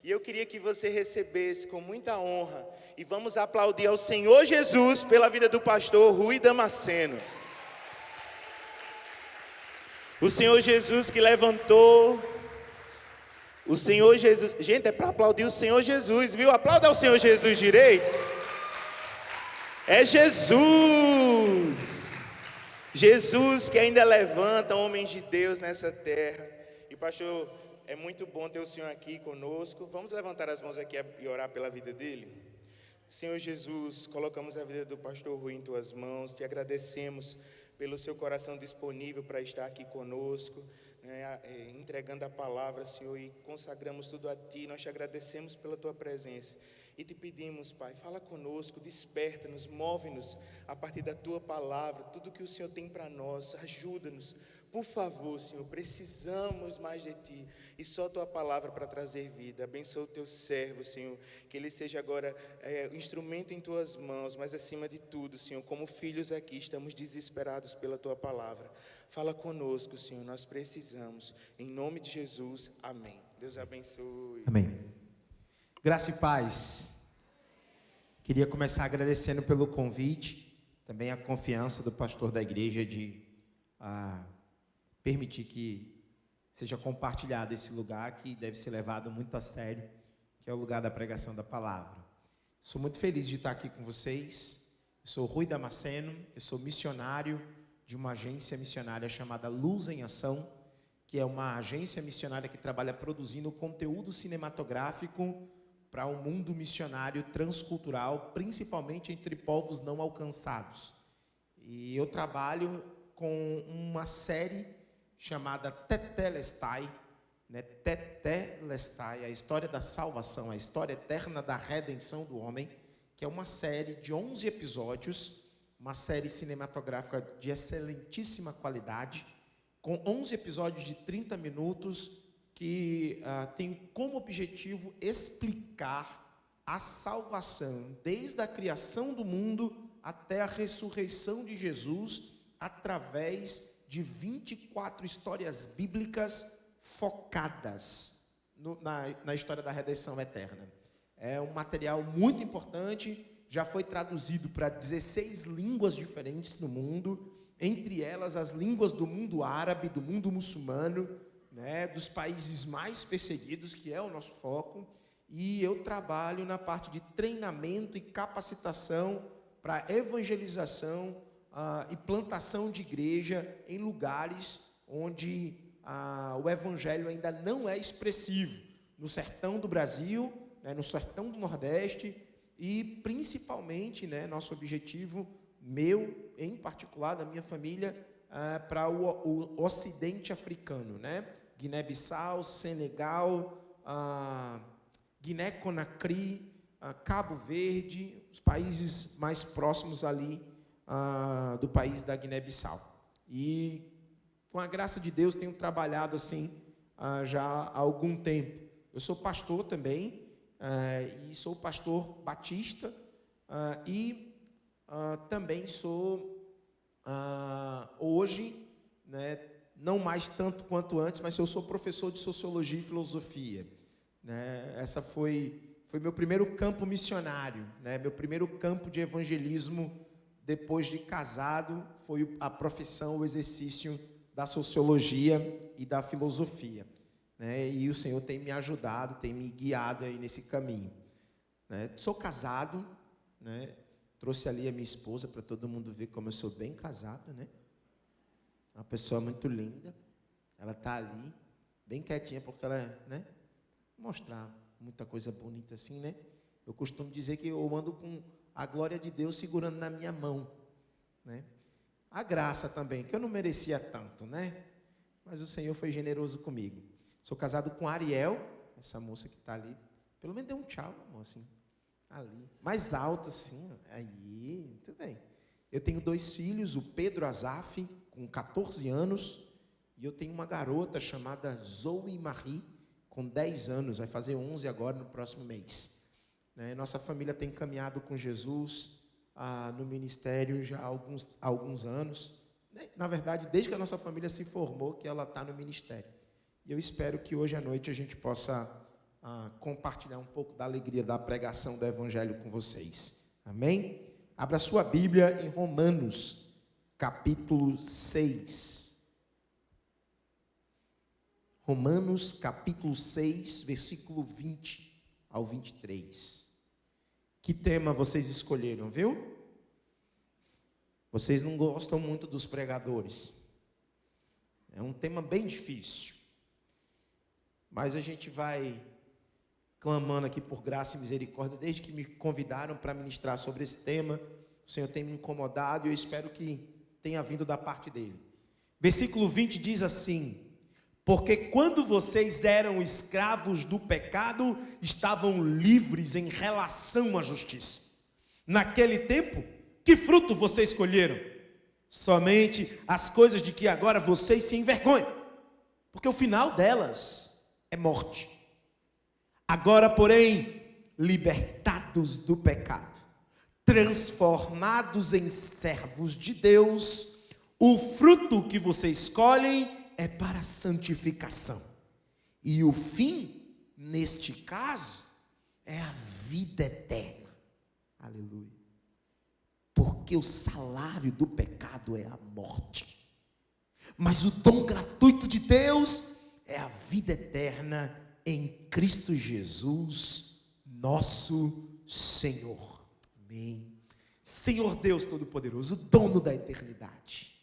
E eu queria que você recebesse com muita honra. E vamos aplaudir ao Senhor Jesus pela vida do pastor Rui Damasceno. O Senhor Jesus que levantou. O Senhor Jesus. Gente, é para aplaudir o Senhor Jesus, viu? Aplauda ao Senhor Jesus direito. É Jesus. Jesus que ainda levanta homens de Deus nessa terra. E pastor, é muito bom ter o Senhor aqui conosco. Vamos levantar as mãos aqui e orar pela vida dele? Senhor Jesus, colocamos a vida do pastor Rui em tuas mãos. Te agradecemos pelo seu coração disponível para estar aqui conosco, né, entregando a palavra, Senhor, e consagramos tudo a Ti. Nós te agradecemos pela Tua presença. E te pedimos, Pai, fala conosco, desperta-nos, move-nos a partir da Tua palavra, tudo que o Senhor tem para nós, ajuda-nos, por favor, Senhor, precisamos mais de Ti, e só Tua palavra para trazer vida. Abençoa o Teu servo, Senhor, que ele seja agora instrumento em Tuas mãos, mas acima de tudo, Senhor, como filhos aqui, estamos desesperados pela Tua palavra. Fala conosco, Senhor, nós precisamos, em nome de Jesus, amém. Deus abençoe. Amém. Graça e paz. Queria começar agradecendo pelo convite, também a confiança do pastor da igreja de permitir que seja compartilhado esse lugar que deve ser levado muito a sério, que é o lugar da pregação da palavra. Sou muito feliz de estar aqui com vocês. Eu sou Rui Damasceno, eu sou missionário de uma agência missionária chamada Luz em Ação, que é uma agência missionária que trabalha produzindo conteúdo cinematográfico para um mundo missionário transcultural, principalmente entre povos não alcançados. E eu trabalho com uma série chamada Tetelestai, né? Tetelestai, a história da salvação, a história eterna da redenção do homem, que é uma série de 11 episódios, uma série cinematográfica de excelentíssima qualidade, com 11 episódios de 30 minutos, que tem como objetivo explicar a salvação, desde a criação do mundo até a ressurreição de Jesus, através de 24 histórias bíblicas focadas na história da redenção eterna. É um material muito importante, já foi traduzido para 16 línguas diferentes no mundo, entre elas as línguas do mundo árabe, do mundo muçulmano, né, dos países mais perseguidos, que é o nosso foco, e eu trabalho na parte de treinamento e capacitação para evangelização e plantação de igreja em lugares onde o evangelho ainda não é expressivo, no sertão do Brasil, né, no sertão do Nordeste e principalmente, né, nosso objetivo, meu em particular, da minha família, para o ocidente africano, né? Guiné-Bissau, Senegal, Guiné-Conakry, Cabo Verde, os países mais próximos ali do país da Guiné-Bissau. E, com a graça de Deus, tenho trabalhado assim já há algum tempo. Eu sou pastor também, e sou pastor batista, e também sou, hoje, né, não mais tanto quanto antes, mas eu sou professor de Sociologia e Filosofia. Né? Essa foi meu primeiro campo missionário, né? Meu primeiro campo de evangelismo depois de casado, foi a profissão, o exercício da Sociologia e da Filosofia. Né? E o Senhor tem me ajudado, tem me guiado aí nesse caminho. Né? Sou casado, né? Trouxe ali a minha esposa para todo mundo ver como eu sou bem casado, né? Uma pessoa muito linda. Ela está ali, bem quietinha, porque ela, né? Mostrar muita coisa bonita assim, né? Eu costumo dizer que eu ando com a glória de Deus segurando na minha mão, né? A graça também, que eu não merecia tanto, né? Mas o Senhor foi generoso comigo. Sou casado com Ariel, essa moça que está ali. Pelo menos dê um tchau, amor, assim. Ali, mais alto assim, aí, muito bem. Eu tenho 2 filhos, o Pedro Azaf, com 14 anos, e eu tenho uma garota chamada Zoe Marie, com 10 anos, vai fazer 11 agora no próximo mês. Né? Nossa família tem caminhado com Jesus no ministério já há alguns anos. Na verdade, desde que a nossa família se formou, que ela está no ministério. E eu espero que hoje à noite a gente possa compartilhar um pouco da alegria da pregação do Evangelho com vocês. Amém? Abra sua Bíblia em Romanos, capítulo 6. Romanos, capítulo 6, versículo 20 ao 23. Que tema vocês escolheram, viu? Vocês não gostam muito dos pregadores. É um tema bem difícil. Mas a gente vai clamando aqui por graça e misericórdia, desde que me convidaram para ministrar sobre esse tema. O Senhor tem me incomodado e eu espero que tenha vindo da parte dele. Versículo 20 diz assim: porque quando vocês eram escravos do pecado, estavam livres em relação à justiça. Naquele tempo, que fruto vocês colheram? Somente as coisas de que agora vocês se envergonham, porque o final delas é morte. Agora, porém, libertados do pecado, transformados em servos de Deus, o fruto que vocês escolhem é para a santificação. E o fim, neste caso, é a vida eterna. Aleluia. Porque o salário do pecado é a morte. Mas o dom gratuito de Deus é a vida eterna em Cristo Jesus, nosso Senhor. Amém. Senhor Deus Todo-Poderoso, o dono da eternidade,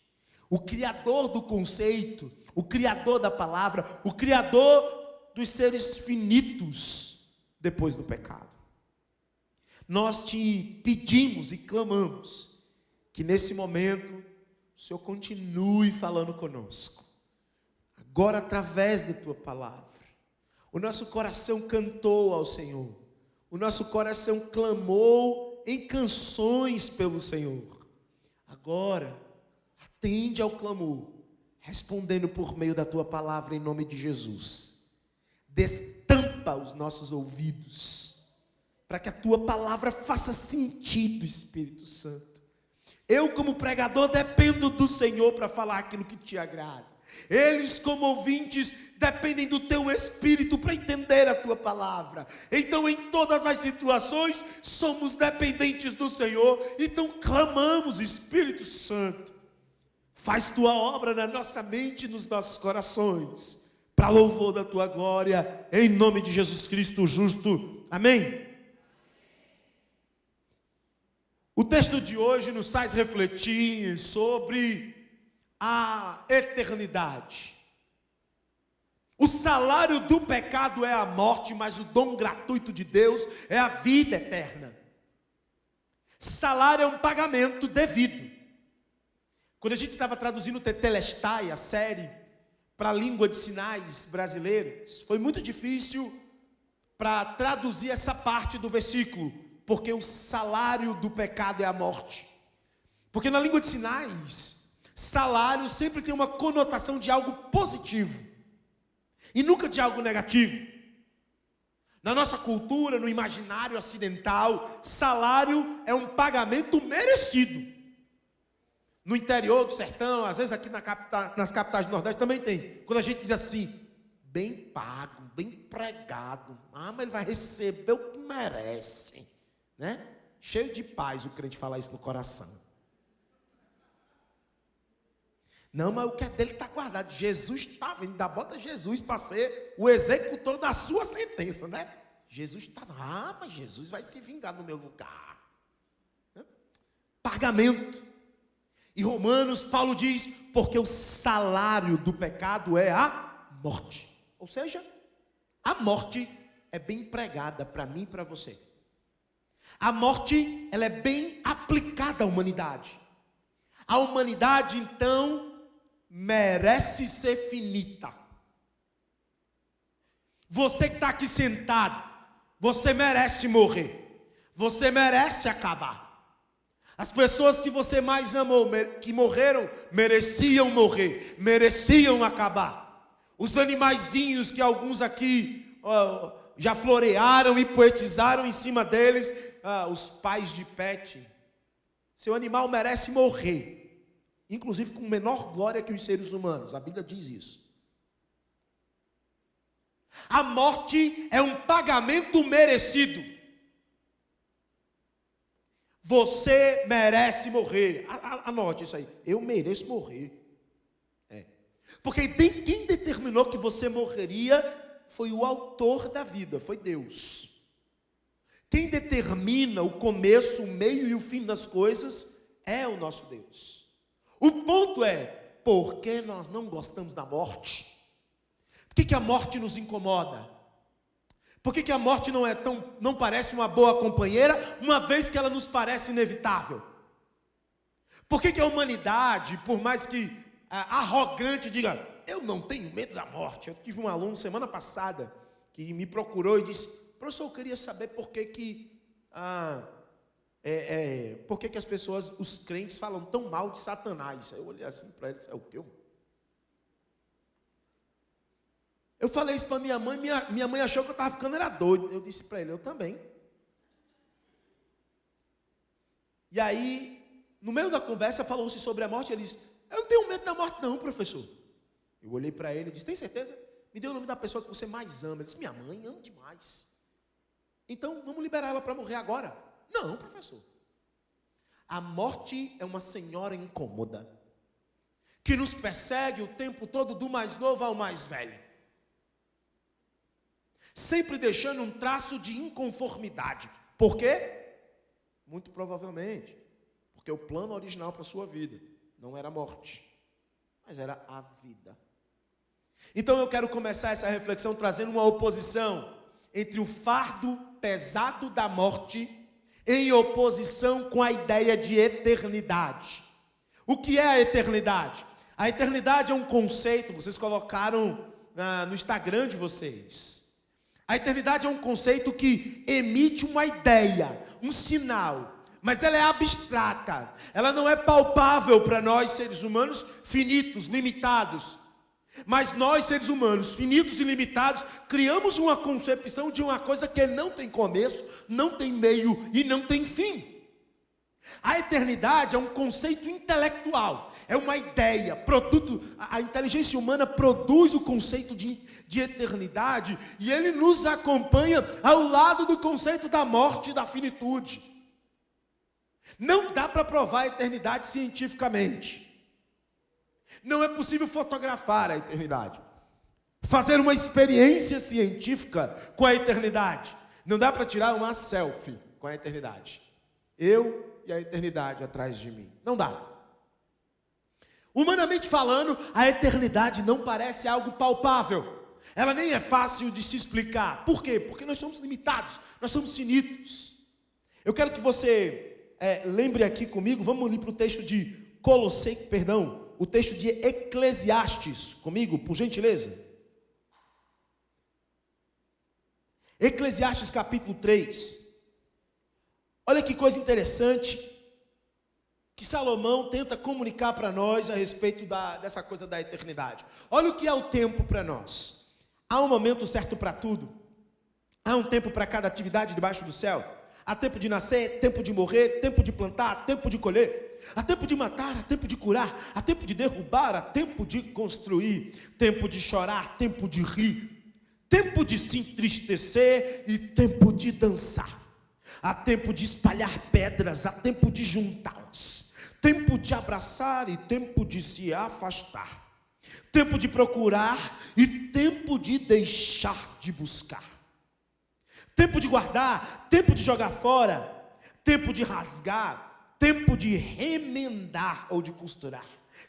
o Criador do conceito, o Criador da palavra, o Criador dos seres finitos depois do pecado. Nós te pedimos e clamamos que nesse momento o Senhor continue falando conosco. Agora, através da tua palavra, o nosso coração cantou ao Senhor, o nosso coração clamou em canções pelo Senhor. Agora, atende ao clamor, respondendo por meio da tua palavra em nome de Jesus. Destampa os nossos ouvidos, para que a tua palavra faça sentido, Espírito Santo. Eu, como pregador, dependo do Senhor para falar aquilo que te agrada. Eles, como ouvintes, dependem do teu Espírito para entender a tua palavra. Então, em todas as situações, somos dependentes do Senhor. Então, clamamos, Espírito Santo, faz tua obra na nossa mente e nos nossos corações, para louvor da tua glória, em nome de Jesus Cristo justo. Amém? O texto de hoje nos faz refletir sobre a eternidade. O salário do pecado é a morte, mas o dom gratuito de Deus é a vida eterna. Salário é um pagamento devido. Quando a gente estava traduzindo o Tetelestai, a série, para a língua de sinais brasileiros, foi muito difícil para traduzir essa parte do versículo, porque o salário do pecado é a morte. Porque na língua de sinais, salário sempre tem uma conotação de algo positivo e nunca de algo negativo. Na nossa cultura, no imaginário ocidental, salário é um pagamento merecido. No interior do sertão, às vezes aqui nas capitais do Nordeste também tem. Quando a gente diz assim, bem pago, bem empregado, mas ele vai receber o que merece, né? Cheio de paz o crente falar isso no coração. Não, mas o que é dele está guardado. Jesus estava, ainda bota Jesus para ser o executor da sua sentença, né? Jesus estava, mas Jesus vai se vingar no meu lugar. Pagamento. Em Romanos, Paulo diz, porque o salário do pecado é a morte. Ou seja, a morte é bem empregada para mim e para você. A morte, ela é bem aplicada à humanidade. A humanidade, então, merece ser finita. Você que está aqui sentado, você merece morrer. Você merece acabar. As pessoas que você mais amou, que morreram, mereciam morrer, mereciam acabar. Os animaizinhos que alguns aqui já florearam e poetizaram em cima deles, os pais de pet. Seu animal merece morrer, inclusive com menor glória que os seres humanos. A Bíblia diz isso. A morte é um pagamento merecido. Você merece morrer. Anote isso aí. Eu mereço morrer. Porque quem determinou que você morreria foi o autor da vida, foi Deus. Quem determina o começo, o meio e o fim das coisas é o nosso Deus. O ponto é, por que nós não gostamos da morte? Por que a morte nos incomoda? Por que a morte não parece uma boa companheira, uma vez que ela nos parece inevitável? Por que a humanidade, por mais que arrogante, diga, eu não tenho medo da morte? Eu tive um aluno semana passada que me procurou e disse, professor, eu queria saber por que as pessoas, os crentes, falam tão mal de Satanás. Eu olhei assim para ele e disse, é o quê? Eu falei isso para minha mãe, minha mãe achou que eu estava ficando doido. Eu disse para ele, eu também. E aí, no meio da conversa, falou-se sobre a morte, ele disse, eu não tenho medo da morte não, professor. Eu olhei para ele e disse, tem certeza? Me dê o nome da pessoa que você mais ama. Ele disse, minha mãe, amo demais. Então, vamos liberar ela para morrer agora? Não, professor. A morte é uma senhora incômoda, que nos persegue o tempo todo, do mais novo ao mais velho, sempre deixando um traço de inconformidade. Por quê? Muito provavelmente, porque o plano original para a sua vida não era a morte, mas era a vida. Então eu quero começar essa reflexão trazendo uma oposição entre o fardo pesado da morte em oposição com a ideia de eternidade. O que é a eternidade? A eternidade é um conceito, vocês colocaram no Instagram de vocês. A eternidade é um conceito que emite uma ideia, um sinal, mas ela é abstrata, ela não é palpável para nós seres humanos finitos, limitados. Mas nós seres humanos finitos e limitados criamos uma concepção de uma coisa que não tem começo, não tem meio e não tem fim. A eternidade é um conceito intelectual, é uma ideia, produto. A inteligência humana produz o conceito de eternidade e ele nos acompanha ao lado do conceito da morte e da finitude. Não dá para provar a eternidade cientificamente. Não é possível fotografar a eternidade, fazer uma experiência científica com a eternidade. Não dá para tirar uma selfie com a eternidade. Eu e a eternidade atrás de mim. Não dá. Humanamente falando, a eternidade não parece algo palpável. Ela nem é fácil de se explicar. Por quê? Porque nós somos limitados, nós somos finitos. Eu quero que você lembre aqui comigo, vamos ali para o texto de o texto de Eclesiastes, comigo, por gentileza. Eclesiastes capítulo 3. Olha que coisa interessante que Salomão tenta comunicar para nós a respeito dessa coisa da eternidade. Olha o que é o tempo para nós. Há um momento certo para tudo. Há um tempo para cada atividade debaixo do céu. Há tempo de nascer, tempo de morrer, tempo de plantar, tempo de colher. Há tempo de matar, há tempo de curar, há tempo de derrubar, há tempo de construir, tempo de chorar, tempo de rir, tempo de se entristecer e tempo de dançar. Há tempo de espalhar pedras, há tempo de juntá-las, tempo de abraçar e tempo de se afastar, tempo de procurar e tempo de deixar de buscar, tempo de guardar, tempo de jogar fora, tempo de rasgar, tempo de remendar ou de costurar,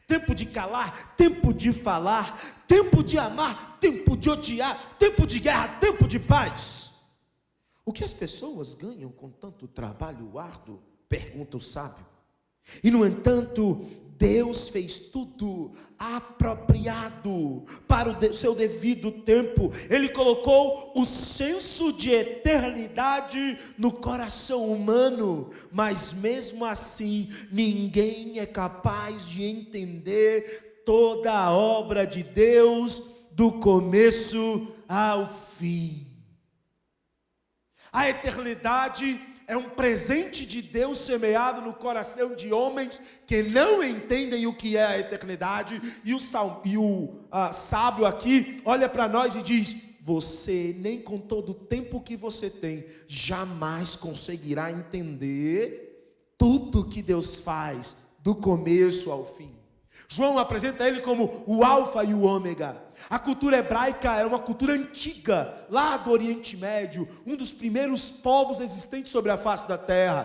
tempo de calar, tempo de falar, tempo de amar, tempo de odiar, tempo de guerra, tempo de paz. O que as pessoas ganham com tanto trabalho árduo? Pergunta o sábio. E no entanto, Deus fez tudo apropriado para o seu devido tempo. Ele colocou o senso de eternidade no coração humano, mas mesmo assim, ninguém é capaz de entender toda a obra de Deus do começo ao fim. A eternidade é um presente de Deus semeado no coração de homens que não entendem o que é a eternidade. E o sábio aqui olha para nós e diz: você, nem com todo o tempo que você tem, jamais conseguirá entender tudo que Deus faz, do começo ao fim. João apresenta ele como o alfa e o ômega. A cultura hebraica é uma cultura antiga, lá do Oriente Médio, um dos primeiros povos existentes sobre a face da terra.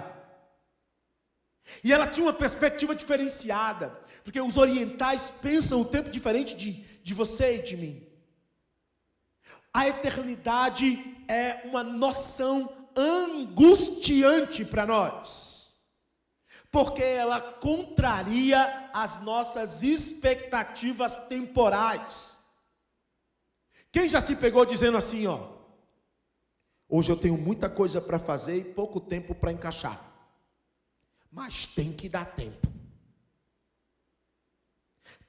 E ela tinha uma perspectiva diferenciada, porque os orientais pensam o tempo diferente de você e de mim. A eternidade é uma noção angustiante para nós, porque ela contraria as nossas expectativas temporais. Quem já se pegou dizendo assim, hoje eu tenho muita coisa para fazer e pouco tempo para encaixar, mas tem que dar tempo.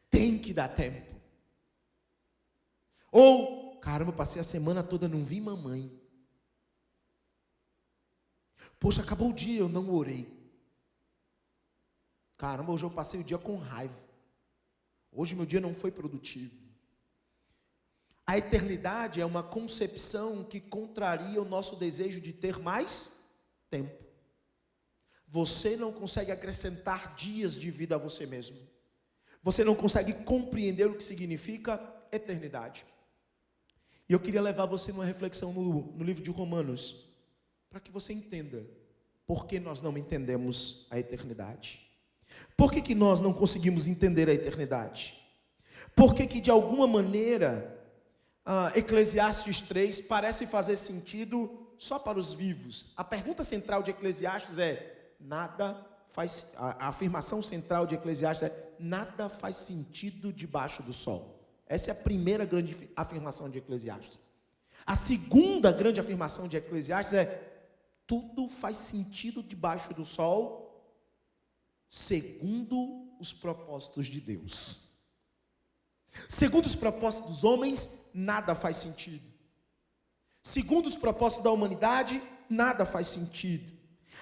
Tem que dar tempo. Ou, caramba, passei a semana toda, não vi mamãe. Poxa, acabou o dia, eu não orei. Caramba, hoje eu passei o dia com raiva. Hoje meu dia não foi produtivo. A eternidade é uma concepção que contraria o nosso desejo de ter mais tempo. Você não consegue acrescentar dias de vida a você mesmo. Você não consegue compreender o que significa eternidade. E eu queria levar você numa reflexão no livro de Romanos, para que você entenda por que nós não entendemos a eternidade. Por que nós não conseguimos entender a eternidade? Por que de alguma maneira Eclesiastes 3 parece fazer sentido só para os vivos? A pergunta central de Eclesiastes a afirmação central de Eclesiastes é: nada faz sentido debaixo do sol. Essa é a primeira grande afirmação de Eclesiastes. A segunda grande afirmação de Eclesiastes é: tudo faz sentido debaixo do sol, segundo os propósitos de Deus. Segundo os propósitos dos homens, nada faz sentido. Segundo os propósitos da humanidade, nada faz sentido.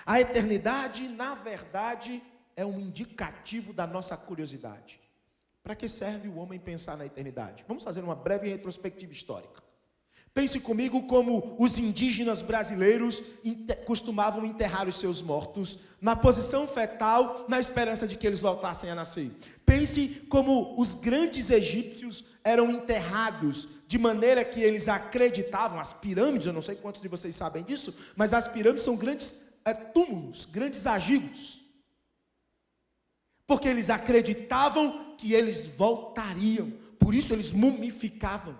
A eternidade, na verdade, é um indicativo da nossa curiosidade. Para que serve o homem pensar na eternidade? Vamos fazer uma breve retrospectiva histórica. Pense comigo como os indígenas brasileiros costumavam enterrar os seus mortos na posição fetal, na esperança de que eles voltassem a nascer. Pense como os grandes egípcios eram enterrados, de maneira que eles acreditavam, as pirâmides, eu não sei quantos de vocês sabem disso, mas as pirâmides são grandes túmulos, grandes agigos. Porque eles acreditavam que eles voltariam, por isso eles mumificavam.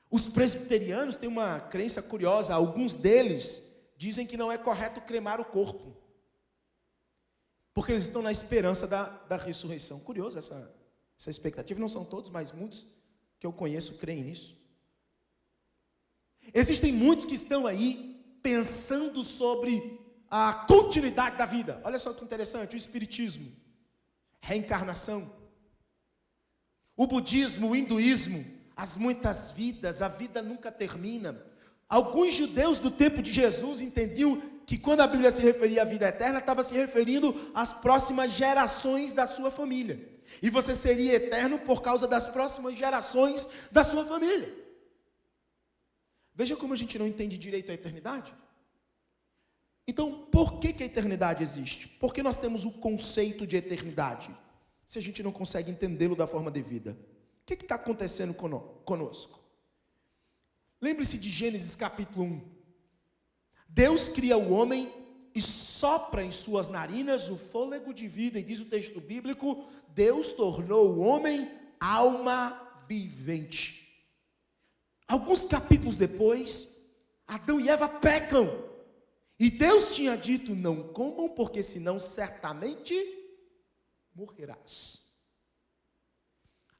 Os presbiterianos têm uma crença curiosa, alguns deles dizem que não é correto cremar o corpo, porque eles estão na esperança da ressurreição. Curioso essa expectativa, não são todos, mas muitos que eu conheço creem nisso. Existem muitos que estão aí pensando sobre a continuidade da vida. Olha só que interessante, o espiritismo, reencarnação, o budismo, o hinduísmo, as muitas vidas, a vida nunca termina. Alguns judeus do tempo de Jesus entendiam que quando a Bíblia se referia à vida eterna, estava se referindo às próximas gerações da sua família. E você seria eterno por causa das próximas gerações da sua família. Veja como a gente não entende direito a eternidade. Então, por que a eternidade existe? Por que nós temos o conceito de eternidade, se a gente não consegue entendê-lo da forma devida? O que está acontecendo conosco? Lembre-se de Gênesis capítulo 1. Deus cria o homem e sopra em suas narinas o fôlego de vida. E diz o texto bíblico, Deus tornou o homem alma vivente. Alguns capítulos depois, Adão e Eva pecam. E Deus tinha dito, não comam, porque senão certamente morrerás.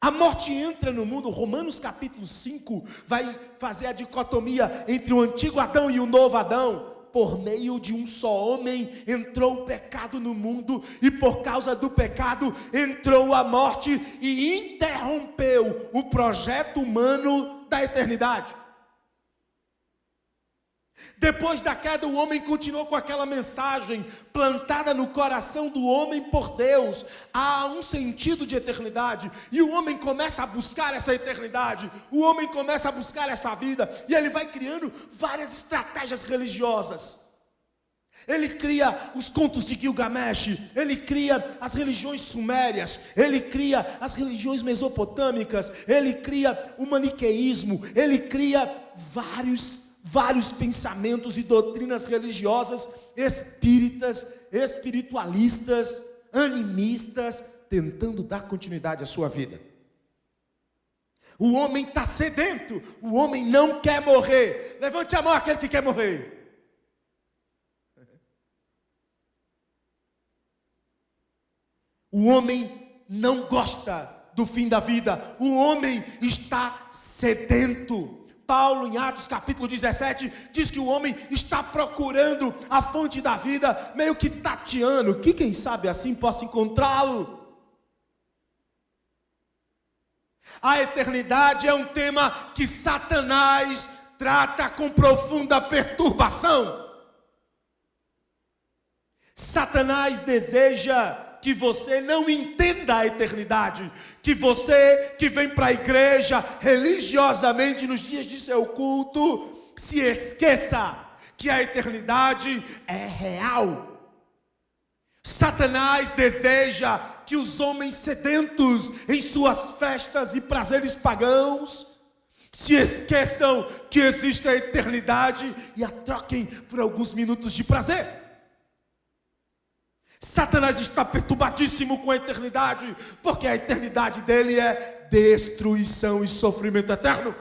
A morte entra no mundo. Romanos capítulo 5 vai fazer a dicotomia entre o antigo Adão e o novo Adão. Por meio de um só homem entrou o pecado no mundo, e por causa do pecado entrou a morte e interrompeu o projeto humano da eternidade. Depois da queda, o homem continuou com aquela mensagem plantada no coração do homem por Deus. Há um sentido de eternidade, e o homem começa a buscar essa eternidade, o homem começa a buscar essa vida, e ele vai criando várias estratégias religiosas. Ele cria os contos de Gilgamesh, ele cria as religiões sumérias, ele cria as religiões mesopotâmicas, ele cria o maniqueísmo, ele cria vários pensamentos e doutrinas religiosas, espíritas, espiritualistas, animistas, tentando dar continuidade à sua vida. O homem está sedento, o homem não quer morrer. Levante a mão aquele que quer morrer. O homem não gosta do fim da vida, o homem está sedento. Paulo, em Atos capítulo 17, diz que o homem está procurando a fonte da vida, meio que tateando, que quem sabe assim possa encontrá-lo. A eternidade é um tema que Satanás trata com profunda perturbação. Satanás deseja que você não entenda a eternidade, que você que vem para a igreja religiosamente nos dias de seu culto, se esqueça que a eternidade é real. Satanás deseja que os homens sedentos em suas festas e prazeres pagãos se esqueçam que existe a eternidade e a troquem por alguns minutos de prazer. Satanás está perturbadíssimo com a eternidade, porque a eternidade dele é destruição e sofrimento eterno.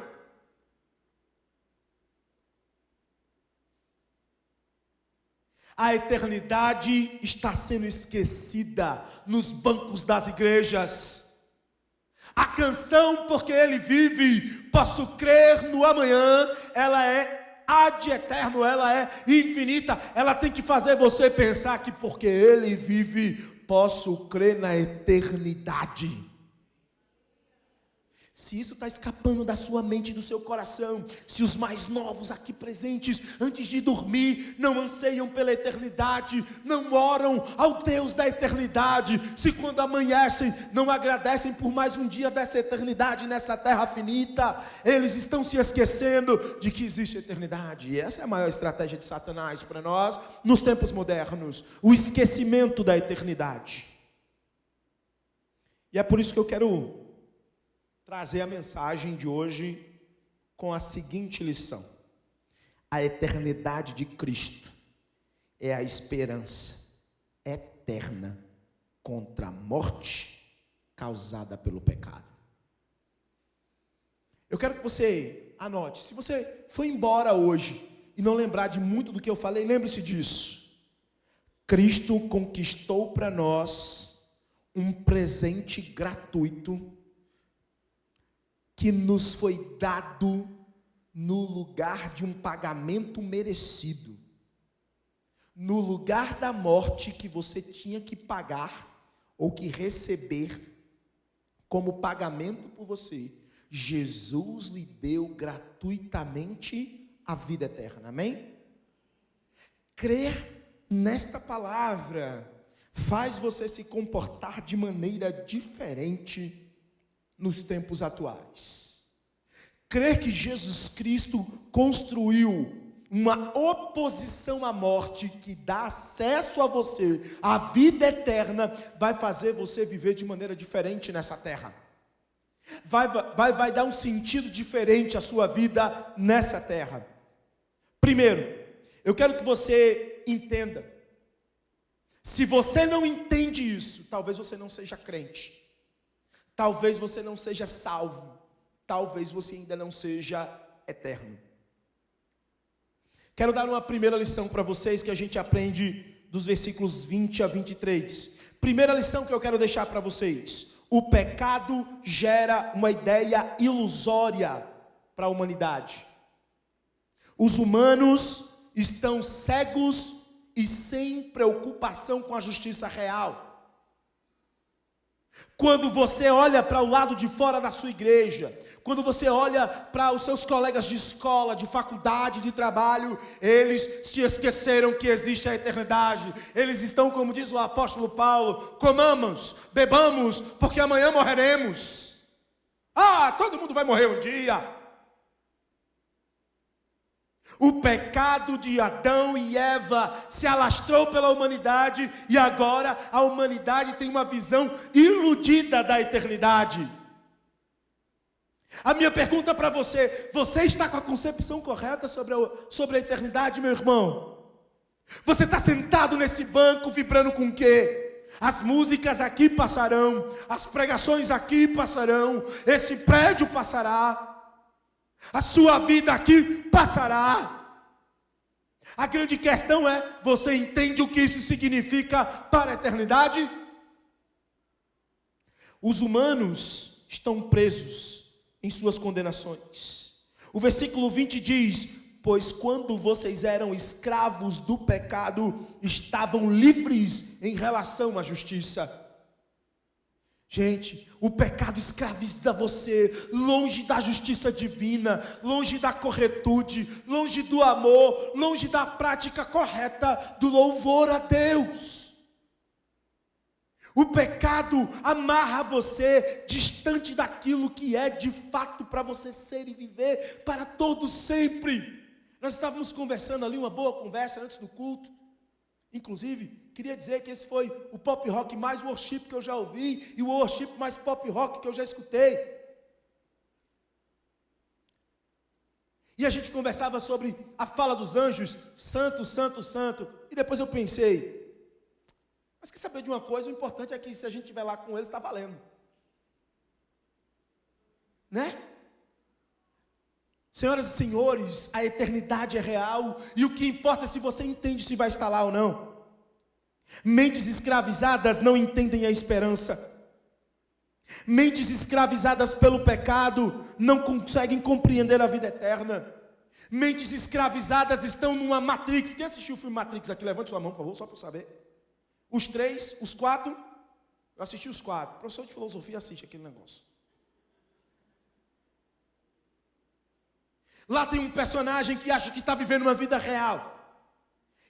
A eternidade está sendo esquecida nos bancos das igrejas. A canção Porque Ele Vive, Posso Crer no Amanhã, ela é ad eterno, ela é infinita, ela tem que fazer você pensar que porque Ele vive, posso crer na eternidade. Se isso está escapando da sua mente e do seu coração, se os mais novos aqui presentes, antes de dormir, não anseiam pela eternidade, não oram ao Deus da eternidade, se quando amanhecem, não agradecem por mais um dia dessa eternidade nessa terra finita, eles estão se esquecendo de que existe eternidade. E essa é a maior estratégia de Satanás para nós, nos tempos modernos, o esquecimento da eternidade. E é por isso que eu quero trazer a mensagem de hoje com a seguinte lição: a eternidade de Cristo é a esperança eterna contra a morte causada pelo pecado. Eu quero que você anote, se você foi embora hoje e não lembrar de muito do que eu falei, lembre-se disso. Cristo conquistou para nós um presente gratuito que nos foi dado no lugar de um pagamento merecido, no lugar da morte que você tinha que pagar ou que receber como pagamento por você. Jesus lhe deu gratuitamente a vida eterna, amém? Crer nesta palavra faz você se comportar de maneira diferente nos tempos atuais. Crer que Jesus Cristo construiu uma oposição à morte que dá acesso a você, à vida eterna, vai fazer você viver de maneira diferente nessa terra. Vai dar um sentido diferente à sua vida nessa terra. Primeiro, eu quero que você entenda. Se você não entende isso, talvez você não seja crente. Talvez você não seja salvo, talvez você ainda não seja eterno. Quero dar uma primeira lição para vocês que a gente aprende dos versículos 20 a 23. Primeira lição que eu quero deixar para vocês: o pecado gera uma ideia ilusória para a humanidade. Os humanos estão cegos e sem preocupação com a justiça real. Quando você olha para o lado de fora da sua igreja, quando você olha para os seus colegas de escola, de faculdade, de trabalho, eles se esqueceram que existe a eternidade. Eles estão, como diz o apóstolo Paulo, comamos, bebamos, porque amanhã morreremos. Todo mundo vai morrer um dia. O pecado de Adão e Eva se alastrou pela humanidade e agora a humanidade tem uma visão iludida da eternidade. A minha pergunta para você: você está com a concepção correta sobre a eternidade, meu irmão? Você está sentado nesse banco vibrando com o quê? As músicas aqui passarão, as pregações aqui passarão, esse prédio passará. A sua vida aqui passará. A grande questão é: você entende o que isso significa para a eternidade? Os humanos estão presos em suas condenações. O versículo 20 diz: pois quando vocês eram escravos do pecado, estavam livres em relação à justiça. Gente, o pecado escraviza você, longe da justiça divina, longe da corretude, longe do amor, longe da prática correta do louvor a Deus. O pecado amarra você distante daquilo que é de fato para você ser e viver para todo sempre. Nós estávamos conversando ali, uma boa conversa antes do culto. Inclusive, queria dizer que esse foi o pop rock mais worship que eu já ouvi e o worship mais pop rock que eu já escutei. E a gente conversava sobre a fala dos anjos, santo, santo, santo. E depois eu pensei, mas quer saber de uma coisa? O importante é que se a gente estiver lá com eles, está valendo. Né? Senhoras e senhores, a eternidade é real e o que importa é se você entende se vai estar lá ou não. Mentes escravizadas não entendem a esperança. Mentes escravizadas pelo pecado não conseguem compreender a vida eterna. Mentes escravizadas estão numa Matrix. Quem assistiu o filme Matrix aqui? Levante sua mão, por favor, só para eu saber. Os 3, os 4. Eu assisti os 4. O professor de filosofia assiste aquele negócio. Lá tem um personagem que acha que está vivendo uma vida real.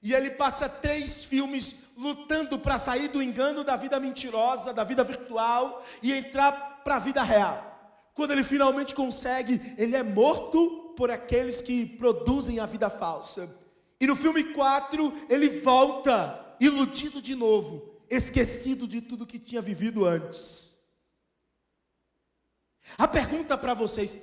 E ele passa 3 filmes lutando para sair do engano da vida mentirosa, da vida virtual, e entrar para a vida real. Quando ele finalmente consegue, ele é morto por aqueles que produzem a vida falsa. E no filme 4, ele volta, iludido de novo, esquecido de tudo que tinha vivido antes. A pergunta para vocês: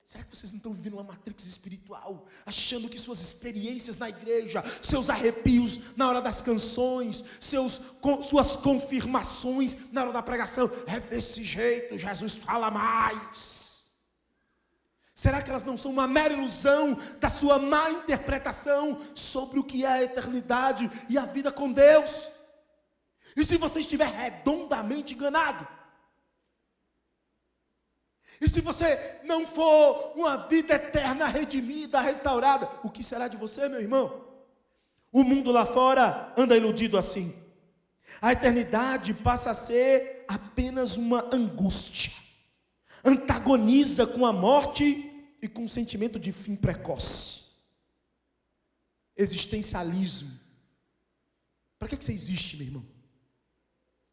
será que vocês não estão vivendo uma matrix espiritual, achando que suas experiências na igreja, seus arrepios na hora das canções, suas confirmações na hora da pregação, é desse jeito, Jesus fala mais? Será que elas não são uma mera ilusão da sua má interpretação sobre o que é a eternidade e a vida com Deus? E se você estiver redondamente enganado? E se você não for uma vida eterna, redimida, restaurada, o que será de você, meu irmão? O mundo lá fora anda iludido assim. A eternidade passa a ser apenas uma angústia. Antagoniza com a morte e com o sentimento de fim precoce. Existencialismo. Para que você existe, meu irmão?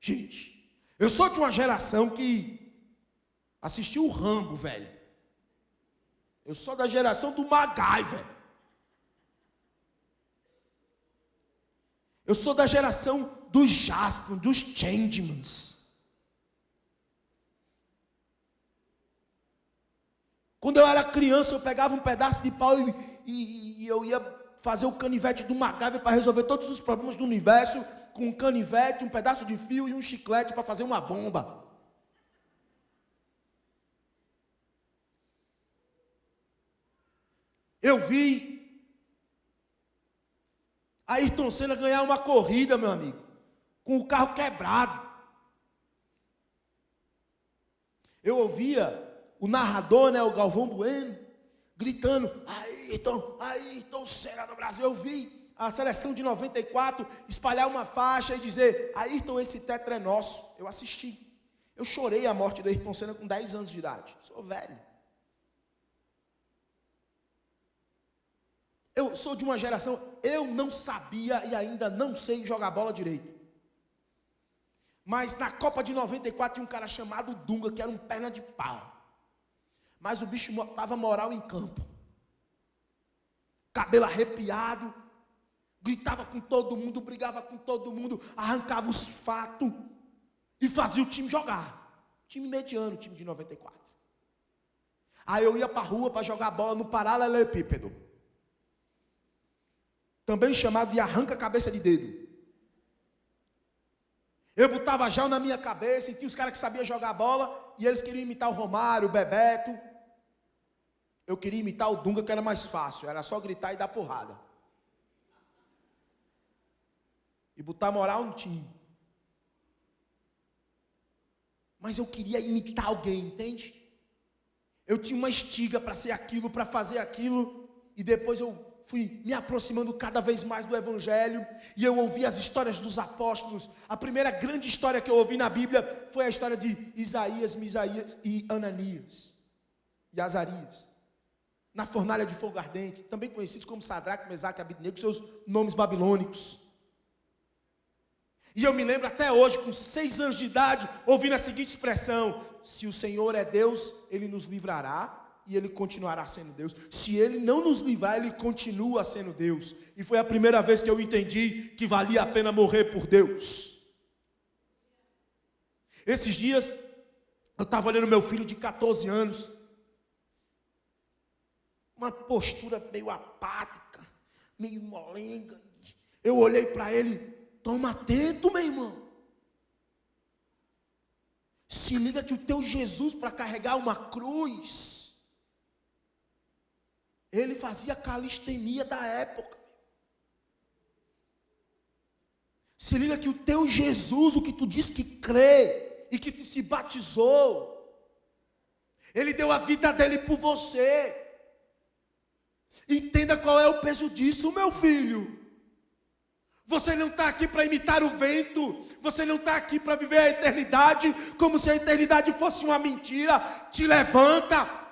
Gente, eu sou de uma geração que assistiu o Rambo, velho. Eu sou da geração do MacGyver. Eu sou da geração dos Jaspion, dos Changemans. Quando eu era criança, eu pegava um pedaço de pau e eu ia fazer o canivete do MacGyver para resolver todos os problemas do universo, com um canivete, um pedaço de fio e um chiclete para fazer uma bomba. Eu vi Ayrton Senna ganhar uma corrida, meu amigo, com o carro quebrado. Eu ouvia o narrador, o Galvão Bueno, gritando: Ayrton Senna no Brasil. Eu vi a seleção de 94 espalhar uma faixa e dizer: Ayrton, esse tetra é nosso. Eu assisti. Eu chorei a morte do Ayrton Senna com 10 anos de idade. Sou velho. Eu sou de uma geração, eu não sabia e ainda não sei jogar bola direito. Mas na Copa de 94 tinha um cara chamado Dunga, que era um perna de pau. Mas o bicho tava moral em campo. Cabelo arrepiado, gritava com todo mundo, brigava com todo mundo, arrancava os fatos e fazia o time jogar. Time mediano, time de 94. Aí eu ia para a rua para jogar bola no paralelepípedo, também chamado de arranca-cabeça de dedo. Eu botava gel na minha cabeça e tinha os caras que sabiam jogar bola e eles queriam imitar o Romário, o Bebeto. Eu queria imitar o Dunga, que era mais fácil, era só gritar e dar porrada. E botar moral no time. Mas eu queria imitar alguém, entende? Eu tinha uma estiga para ser aquilo, para fazer aquilo, e depois eu fui me aproximando cada vez mais do Evangelho, e eu ouvi as histórias dos apóstolos. A primeira grande história que eu ouvi na Bíblia foi a história de Isaías, Misaías e Ananias, e Azarias, na fornalha de fogo ardente, também conhecidos como Sadraque, Mesaque e Abednego, seus nomes babilônicos. E eu me lembro até hoje, com 6 anos de idade, ouvindo a seguinte expressão: se o Senhor é Deus, Ele nos livrará, e Ele continuará sendo Deus. Se Ele não nos livrar, Ele continua sendo Deus. E foi a primeira vez que eu entendi que valia a pena morrer por Deus. Esses dias, eu estava olhando meu filho de 14 anos, uma postura meio apática, meio molenga. Eu olhei para ele: toma atento, meu irmão. Se liga que o teu Jesus, para carregar uma cruz, ele fazia calistenia da época. Se liga que o teu Jesus, o que tu diz que crê e que tu se batizou, ele deu a vida dele por você. Entenda qual é o peso disso, meu filho. Você não está aqui para imitar o vento. Você não está aqui para viver a eternidade como se a eternidade fosse uma mentira. Te levanta.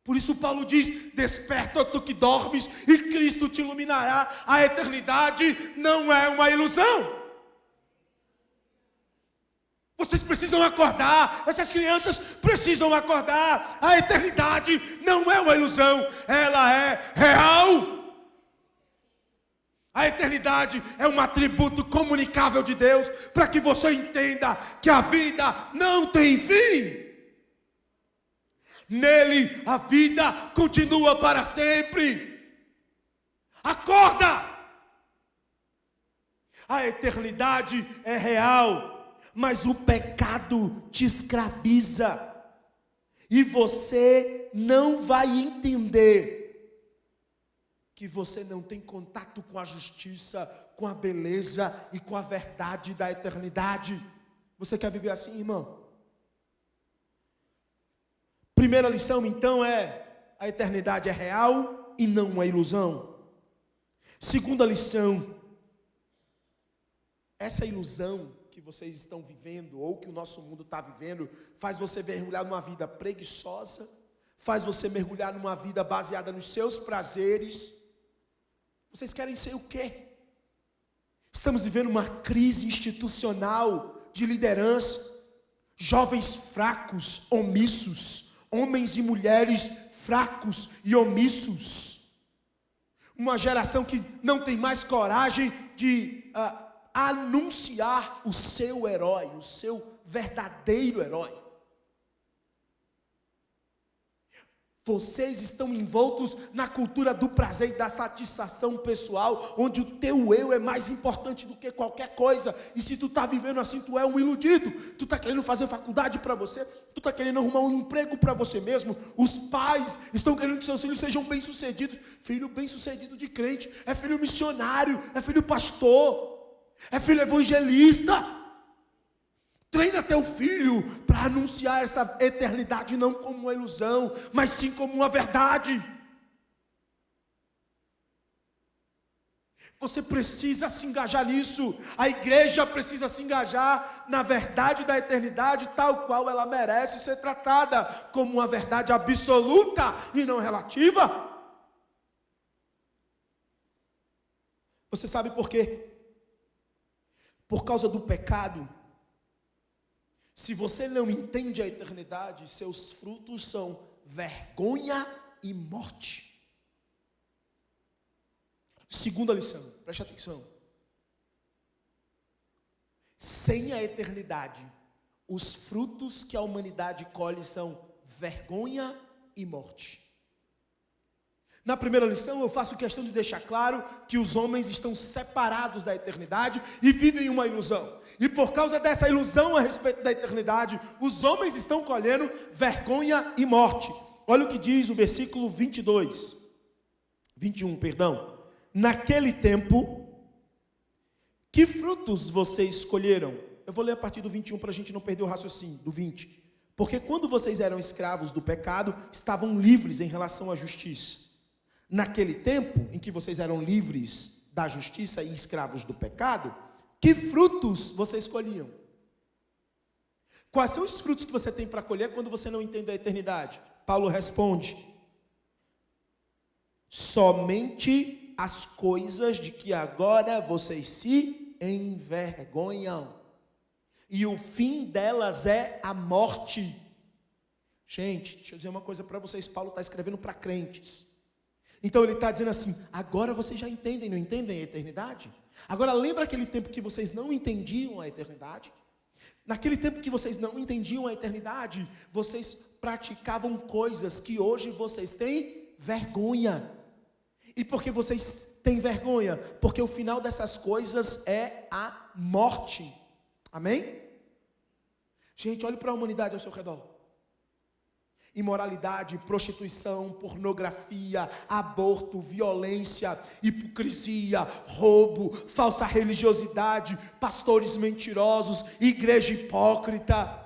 Por isso Paulo diz: desperta tu que dormes e Cristo te iluminará. A eternidade não é uma ilusão. Vocês precisam acordar, essas crianças precisam acordar. A eternidade não é uma ilusão, ela é real. A eternidade é um atributo comunicável de Deus, para que você entenda que a vida não tem fim. Nele a vida continua para sempre. Acorda! A eternidade é real. Mas o pecado te escraviza, e você não vai entender que você não tem contato com a justiça, com a beleza e com a verdade da eternidade. Você quer viver assim, irmão? Primeira lição, então, é: a eternidade é real e não uma ilusão. Segunda lição: essa ilusão que vocês estão vivendo, ou que o nosso mundo está vivendo, faz você mergulhar numa vida preguiçosa, faz você mergulhar numa vida baseada nos seus prazeres. Vocês querem ser o quê? Estamos vivendo uma crise institucional de liderança, jovens fracos, omissos, homens e mulheres fracos e omissos, uma geração que não tem mais coragem de anunciar o seu herói, o seu verdadeiro herói. Vocês estão envoltos na cultura do prazer e da satisfação pessoal, onde o teu eu é mais importante do que qualquer coisa. E se tu está vivendo assim, tu é um iludido. Tu está querendo fazer faculdade para você, tu está querendo arrumar um emprego para você mesmo. Os pais estão querendo que seus filhos sejam bem-sucedidos. Filho bem-sucedido de crente é filho missionário, é filho pastor, é filho evangelista. Treina teu filho para anunciar essa eternidade não como uma ilusão, mas sim como uma verdade. Você precisa se engajar nisso. A igreja precisa se engajar na verdade da eternidade, tal qual ela merece ser tratada, como uma verdade absoluta e não relativa. Você sabe por quê? Por causa do pecado. Se você não entende a eternidade, seus frutos são vergonha e morte. Segunda lição, preste atenção. Sem a eternidade, os frutos que a humanidade colhe são vergonha e morte. Na primeira lição, eu faço questão de deixar claro que os homens estão separados da eternidade e vivem uma ilusão. E por causa dessa ilusão a respeito da eternidade, os homens estão colhendo vergonha e morte. Olha o que diz o versículo 21, perdão. Naquele tempo, que frutos vocês escolheram? Eu vou ler a partir do 21 para a gente não perder o raciocínio, do 20. Porque quando vocês eram escravos do pecado, estavam livres em relação à justiça. Naquele tempo em que vocês eram livres da justiça e escravos do pecado, que frutos vocês escolhiam? Quais são os frutos que você tem para colher quando você não entende a eternidade? Paulo responde: somente as coisas de que agora vocês se envergonham, e o fim delas é a morte. Gente, deixa eu dizer uma coisa para vocês, Paulo está escrevendo para crentes. Então ele está dizendo assim: agora vocês já entendem, não entendem a eternidade? Agora lembra aquele tempo que vocês não entendiam a eternidade? Naquele tempo que vocês não entendiam a eternidade, vocês praticavam coisas que hoje vocês têm vergonha. E por que vocês têm vergonha? Porque o final dessas coisas é a morte. Amém? Gente, olhe para a humanidade ao seu redor. Imoralidade, prostituição, pornografia, aborto, violência, hipocrisia, roubo, falsa religiosidade, pastores mentirosos, igreja hipócrita,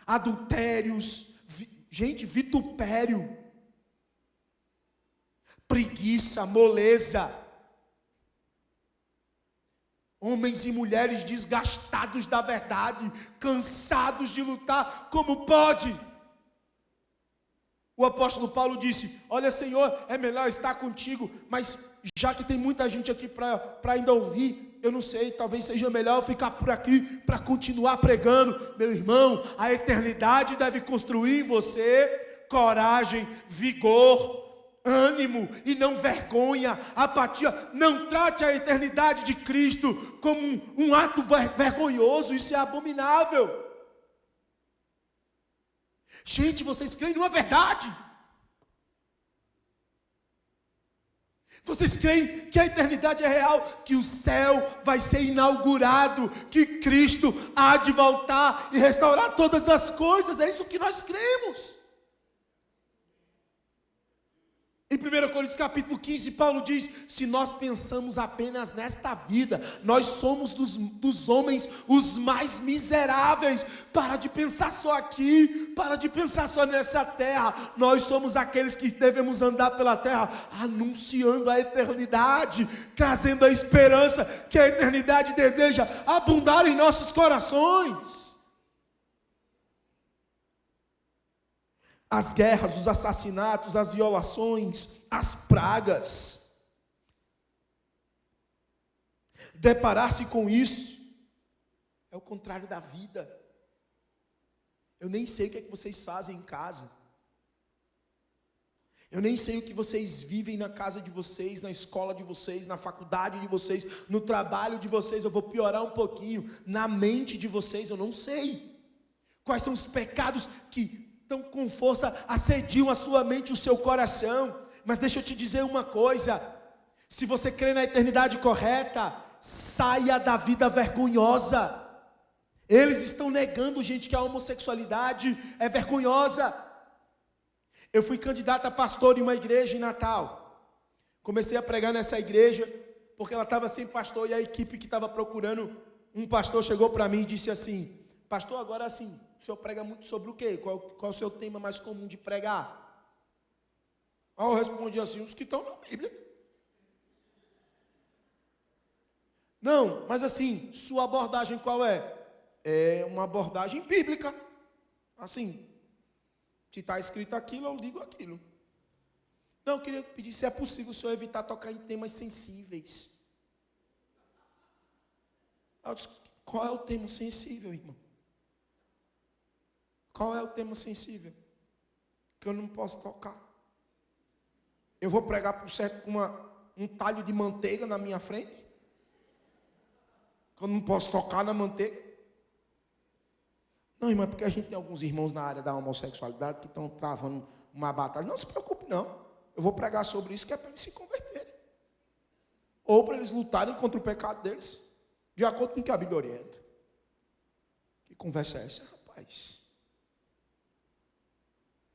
adultérios, vitupério, preguiça, moleza, homens e mulheres desgastados da verdade, cansados de lutar, como pode? O apóstolo Paulo disse: olha, Senhor, é melhor estar contigo, mas já que tem muita gente aqui para ainda ouvir, eu não sei, talvez seja melhor ficar por aqui para continuar pregando. Meu irmão, a eternidade deve construir em você coragem, vigor, ânimo e não vergonha, apatia. Não trate a eternidade de Cristo como um ato vergonhoso, isso é abominável. Gente, vocês creem numa verdade? Vocês creem que a eternidade é real, que o céu vai ser inaugurado, que Cristo há de voltar e restaurar todas as coisas? É isso que nós cremos. Em 1 Coríntios capítulo 15, Paulo diz: se nós pensamos apenas nesta vida, nós somos dos homens os mais miseráveis. Para de pensar só aqui, para de pensar só nessa terra. Nós somos aqueles que devemos andar pela terra, anunciando a eternidade, trazendo a esperança que a eternidade deseja abundar em nossos corações. As guerras, os assassinatos, as violações, as pragas. Deparar-se com isso é o contrário da vida. Eu nem sei o que é que vocês fazem em casa. Eu nem sei o que vocês vivem na casa de vocês, na escola de vocês, na faculdade de vocês, no trabalho de vocês. Eu vou piorar um pouquinho, na mente de vocês, eu não sei. Quais são os pecados que então, com força, assediam a sua mente e o seu coração. Mas deixa eu te dizer uma coisa: se você crê na eternidade correta, saia da vida vergonhosa. Eles estão negando, gente, que a homossexualidade é vergonhosa. Eu fui candidato a pastor em uma igreja em Natal. Comecei a pregar nessa igreja, porque ela estava sem pastor, e a equipe que estava procurando um pastor chegou para mim e disse assim: pastor, agora assim, o senhor prega muito sobre o quê? Qual é o seu tema mais comum de pregar? Eu respondi assim: os que estão na Bíblia. Não, mas assim, sua abordagem qual é? É uma abordagem bíblica. Assim, se está escrito aquilo, eu digo aquilo. Não, eu queria pedir se é possível o senhor evitar tocar em temas sensíveis. Eu disse, qual é o tema sensível, irmão? Qual é o tema sensível? Que eu não posso tocar. Eu vou pregar por certo com um talho de manteiga na minha frente? Que eu não posso tocar na manteiga? Não, irmão, é porque a gente tem alguns irmãos na área da homossexualidade que estão travando uma batalha. Não se preocupe, não. Eu vou pregar sobre isso, que é para eles se converterem. Ou para eles lutarem contra o pecado deles, de acordo com o que a Bíblia orienta. Que conversa é essa, rapaz?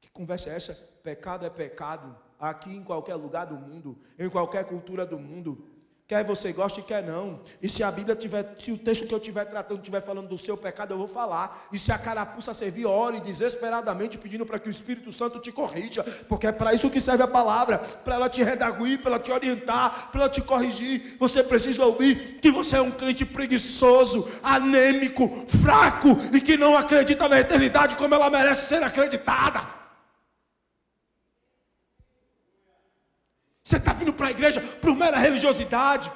Que conversa é essa? Pecado é pecado, aqui em qualquer lugar do mundo, em qualquer cultura do mundo. Quer você goste, quer não. E se a Bíblia tiver, se o texto que eu estiver tratando estiver falando do seu pecado, eu vou falar. E se a carapuça servir, ore desesperadamente pedindo para que o Espírito Santo te corrija, porque é para isso que serve a palavra, para ela te redarguir, para ela te orientar, para ela te corrigir. Você precisa ouvir que você é um crente preguiçoso, anêmico, fraco e que não acredita na eternidade como ela merece ser acreditada. Você está vindo para a igreja por mera religiosidade.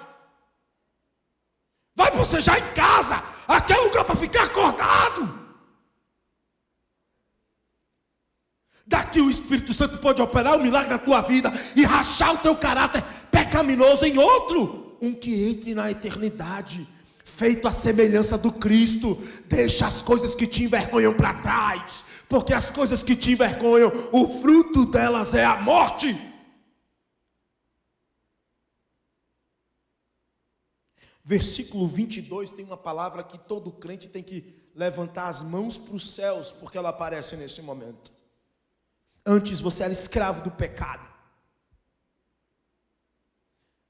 Vai bocejar em casa. Aqui é lugar para ficar acordado. Daqui o Espírito Santo pode operar um milagre na tua vida e rachar o teu caráter pecaminoso em outro. Um que entre na eternidade, feito à semelhança do Cristo. Deixa as coisas que te envergonham para trás. Porque as coisas que te envergonham, o fruto delas é a morte. Versículo 22 tem uma palavra que todo crente tem que levantar as mãos para os céus, porque ela aparece nesse momento. Antes você era escravo do pecado.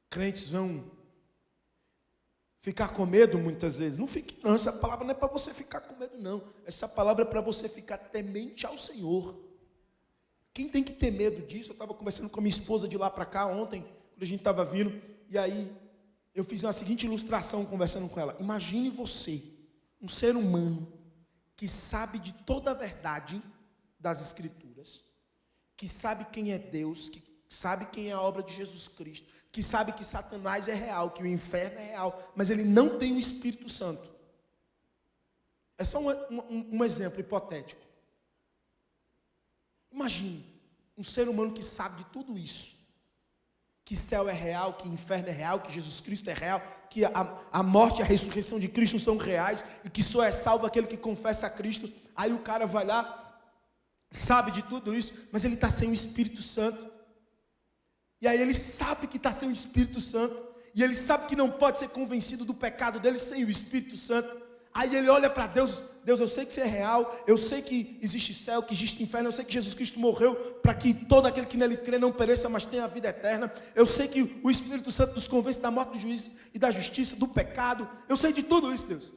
Crentes vão ficar com medo muitas vezes. Não fique não, essa palavra não é para você ficar com medo não. Essa palavra é para você ficar temente ao Senhor. Quem tem que ter medo disso? Eu estava conversando com a minha esposa de lá para cá ontem, quando a gente estava vindo, e aí eu fiz a seguinte ilustração conversando com ela. Imagine você, um ser humano, que sabe de toda a verdade das Escrituras, que sabe quem é Deus, que sabe quem é a obra de Jesus Cristo, que sabe que Satanás é real, que o inferno é real, mas ele não tem o Espírito Santo. É só um exemplo hipotético. Imagine um ser humano que sabe de tudo isso. Que céu é real, que inferno é real, que Jesus Cristo é real, que a morte e a ressurreição de Cristo são reais, e que só é salvo aquele que confessa a Cristo. Aí o cara vai lá, sabe de tudo isso, mas ele está sem o Espírito Santo. E aí ele sabe que está sem o Espírito Santo, e ele sabe que não pode ser convencido do pecado dele sem o Espírito Santo. Aí ele olha para Deus, Deus, eu sei que você é real, eu sei que existe céu, que existe inferno, eu sei que Jesus Cristo morreu para que todo aquele que nele crê não pereça, mas tenha a vida eterna. Eu sei que o Espírito Santo nos convence da morte, do juízo e da justiça, do pecado. Eu sei de tudo isso, Deus.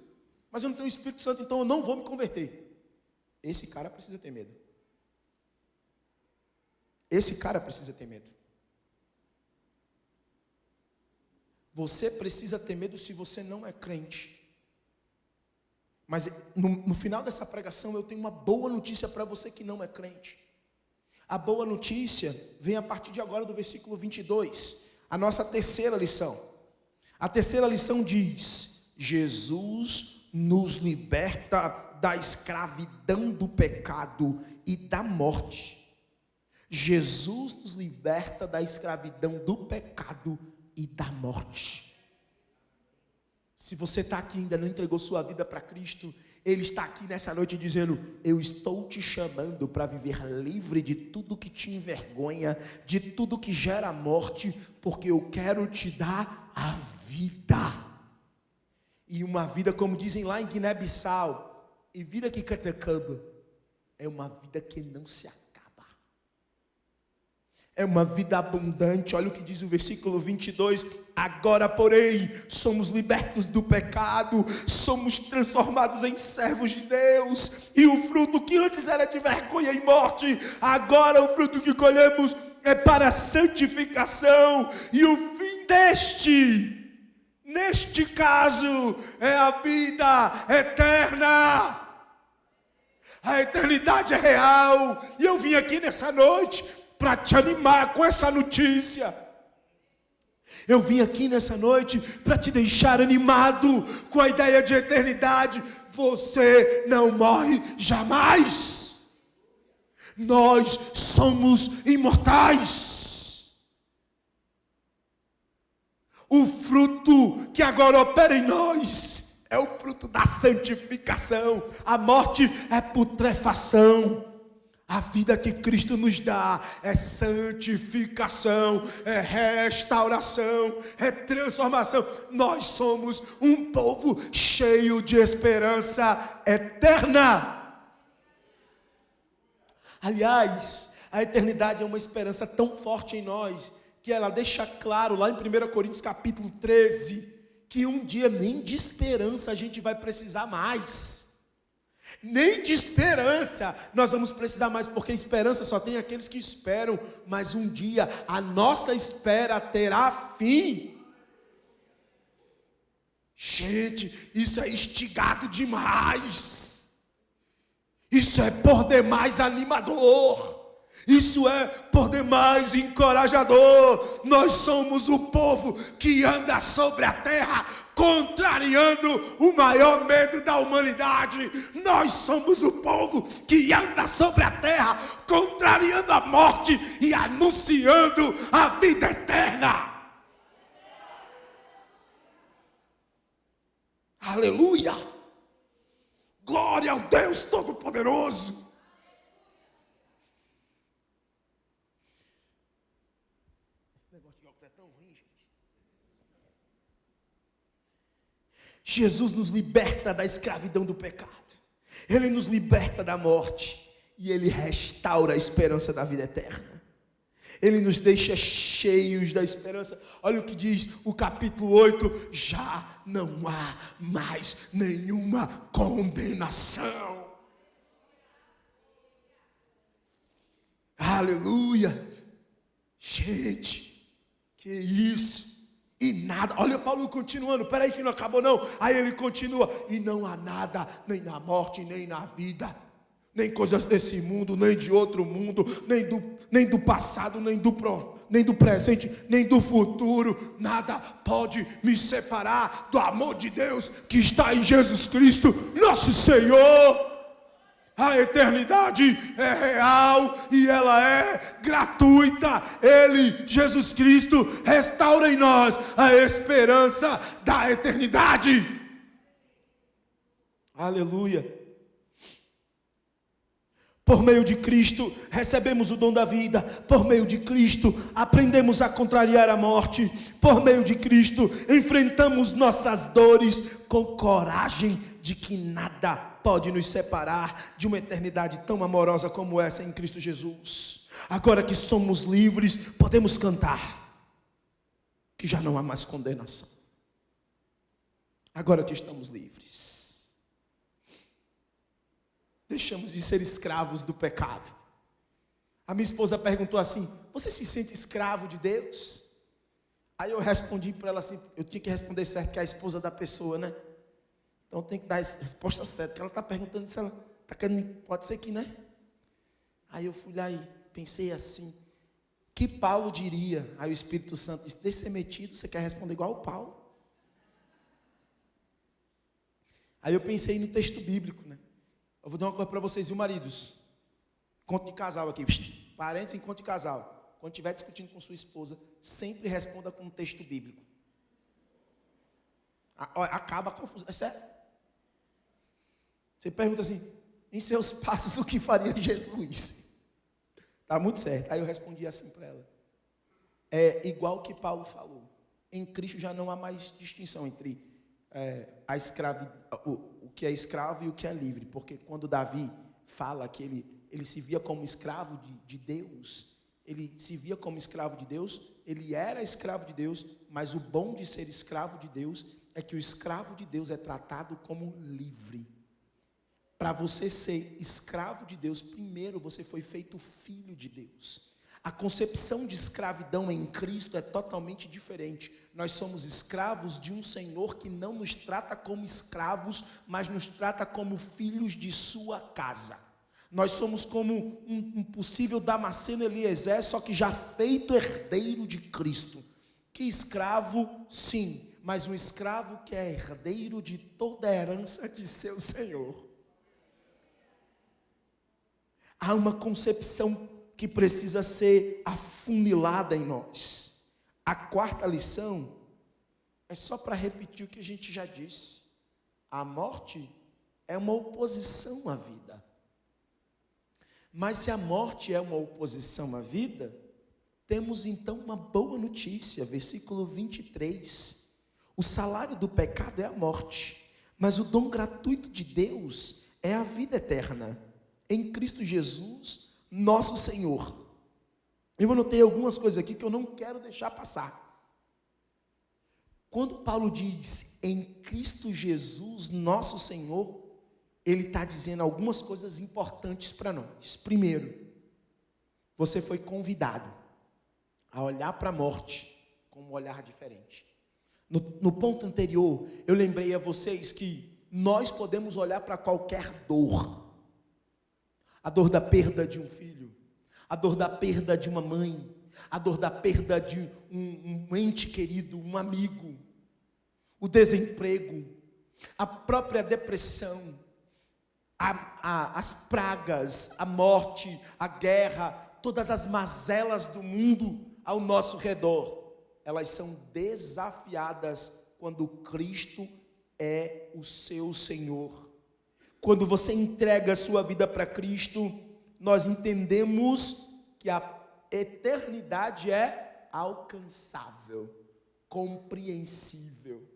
Mas eu não tenho o Espírito Santo, então eu não vou me converter. Esse cara precisa ter medo. Esse cara precisa ter medo. Você precisa ter medo se você não é crente. Mas no final dessa pregação eu tenho uma boa notícia para você que não é crente. A boa notícia vem a partir de agora do versículo 22. A nossa terceira lição. A terceira lição diz: Jesus nos liberta da escravidão do pecado e da morte. Jesus nos liberta da escravidão do pecado e da morte. Se você está aqui e ainda não entregou sua vida para Cristo, Ele está aqui nessa noite dizendo: eu estou te chamando para viver livre de tudo que te envergonha, de tudo que gera morte, porque eu quero te dar a vida. E uma vida, como dizem lá em Guiné-Bissau, e vida que catacaba, é uma vida que não se acaba. É uma vida abundante. Olha o que diz o versículo 22. Agora, porém, somos libertos do pecado, somos transformados em servos de Deus, e o fruto que antes era de vergonha e morte, agora o fruto que colhemos é para a santificação, e o fim deste Neste caso, é a vida eterna. A eternidade é real. E eu vim aqui nessa noite para te animar com essa notícia. Eu vim aqui nessa noite para te deixar animado com a ideia de eternidade. Você não morre jamais. Nós somos imortais. O fruto que agora opera em nós é o fruto da santificação. A morte é putrefação. A vida que Cristo nos dá é santificação, é restauração, é transformação. Nós somos um povo cheio de esperança eterna. Aliás, a eternidade é uma esperança tão forte em nós, que ela deixa claro lá em 1 Coríntios capítulo 13, que um dia nem de esperança a gente vai precisar mais. Nem de esperança nós vamos precisar mais, porque esperança só tem aqueles que esperam, mas um dia a nossa espera terá fim. Gente, isso é instigado demais. Isso é por demais animador. Isso é por demais encorajador. Nós somos o povo que anda sobre a terra, contrariando o maior medo da humanidade. Nós somos o povo que anda sobre a terra, contrariando a morte e anunciando a vida eterna. Aleluia! Glória ao Deus Todo-Poderoso. Jesus nos liberta da escravidão do pecado. Ele nos liberta da morte. E Ele restaura a esperança da vida eterna. Ele nos deixa cheios da esperança. Olha o que diz o capítulo 8. Já não há mais nenhuma condenação. Aleluia. Gente, que isso. E nada, olha Paulo continuando, peraí que não acabou não. Aí ele continua, e não há nada, nem na morte, nem na vida, nem coisas desse mundo, nem de outro mundo, nem do passado, nem do presente, nem do futuro. Nada pode me separar do amor de Deus que está em Jesus Cristo, nosso Senhor. A eternidade é real e ela é gratuita. Ele, Jesus Cristo, restaura em nós a esperança da eternidade. Aleluia. Por meio de Cristo, recebemos o dom da vida. Por meio de Cristo, aprendemos a contrariar a morte. Por meio de Cristo, enfrentamos nossas dores com coragem de que nada pode nos separar de uma eternidade tão amorosa como essa em Cristo Jesus. Agora que somos livres, podemos cantar que já não há mais condenação. Agora que estamos livres, deixamos de ser escravos do pecado. A minha esposa perguntou assim: você se sente escravo de Deus? Aí eu respondi para ela assim, eu tinha que responder certo, que é a esposa da pessoa, né? Então tem que dar a resposta certa, que ela está perguntando se ela está querendo, pode ser que, né? Aí eu fui lá e pensei assim, que Paulo diria? Aí o Espírito Santo disse, deixa ser metido, você quer responder igual o Paulo? Aí eu pensei no texto bíblico, né? Eu vou dar uma coisa para vocês, viu, maridos? Conto de casal aqui, parentes em conto de casal. Quando estiver discutindo com sua esposa, sempre responda com um texto bíblico. Acaba a confusão, é sério? Você pergunta assim, em seus passos o que faria Jesus? Está muito certo. Aí eu respondi assim para ela. É igual o que Paulo falou. Em Cristo já não há mais distinção entre a escravidão, o que é escravo e o que é livre. Porque quando Davi fala que ele se via como escravo de Deus, ele se via como escravo de Deus, ele era escravo de Deus, mas o bom de ser escravo de Deus é que o escravo de Deus é tratado como livre. Para você ser escravo de Deus, primeiro você foi feito filho de Deus. A concepção de escravidão em Cristo é totalmente diferente. Nós somos escravos de um Senhor que não nos trata como escravos, mas nos trata como filhos de sua casa. Nós somos como um possível Damasceno Eliezer, só que já feito herdeiro de Cristo. Que escravo, sim, mas um escravo que é herdeiro de toda a herança de seu Senhor. Há uma concepção que precisa ser afunilada em nós. A quarta lição é só para repetir o que a gente já disse. A morte é uma oposição à vida. Mas se a morte é uma oposição à vida, temos então uma boa notícia, versículo 23. O salário do pecado é a morte, mas o dom gratuito de Deus é a vida eterna, em Cristo Jesus, nosso Senhor. Eu anotei algumas coisas aqui que eu não quero deixar passar. Quando Paulo diz, em Cristo Jesus, nosso Senhor, ele está dizendo algumas coisas importantes para nós. Primeiro, você foi convidado a olhar para a morte com um olhar diferente. No ponto anterior, eu lembrei a vocês que nós podemos olhar para qualquer dor. A dor da perda de um filho, a dor da perda de uma mãe, a dor da perda de um ente querido, um amigo, o desemprego, a própria depressão, as pragas, a morte, a guerra, todas as mazelas do mundo ao nosso redor, elas são desafiadas quando Cristo é o seu Senhor. Quando você entrega a sua vida para Cristo, nós entendemos que a eternidade é alcançável, compreensível.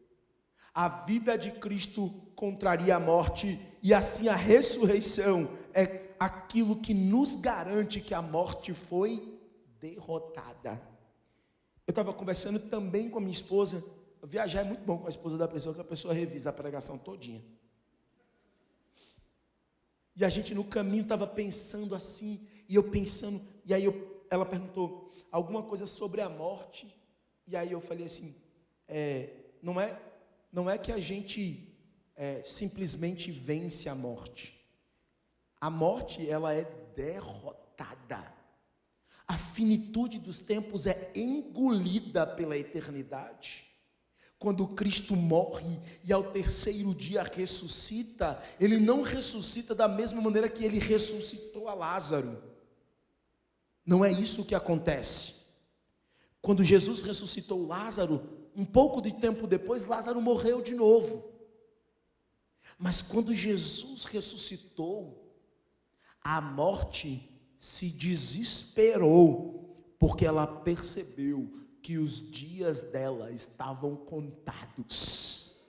A vida de Cristo contraria a morte, e assim a ressurreição é aquilo que nos garante que a morte foi derrotada. Eu estava conversando também com a minha esposa. Viajar é muito bom com a esposa da pessoa, que a pessoa revisa a pregação todinha. E a gente no caminho estava pensando assim, e eu pensando, e aí ela perguntou alguma coisa sobre a morte, e aí eu falei assim, não é que a gente simplesmente vence a morte. A morte, ela é derrotada. A finitude dos tempos é engolida pela eternidade. Quando Cristo morre e ao terceiro dia ressuscita, Ele não ressuscita da mesma maneira que Ele ressuscitou a Lázaro. Não é isso que acontece. Quando Jesus ressuscitou Lázaro, um pouco de tempo depois, Lázaro morreu de novo. Mas quando Jesus ressuscitou, a morte se desesperou, porque ela percebeu que os dias dela estavam contados.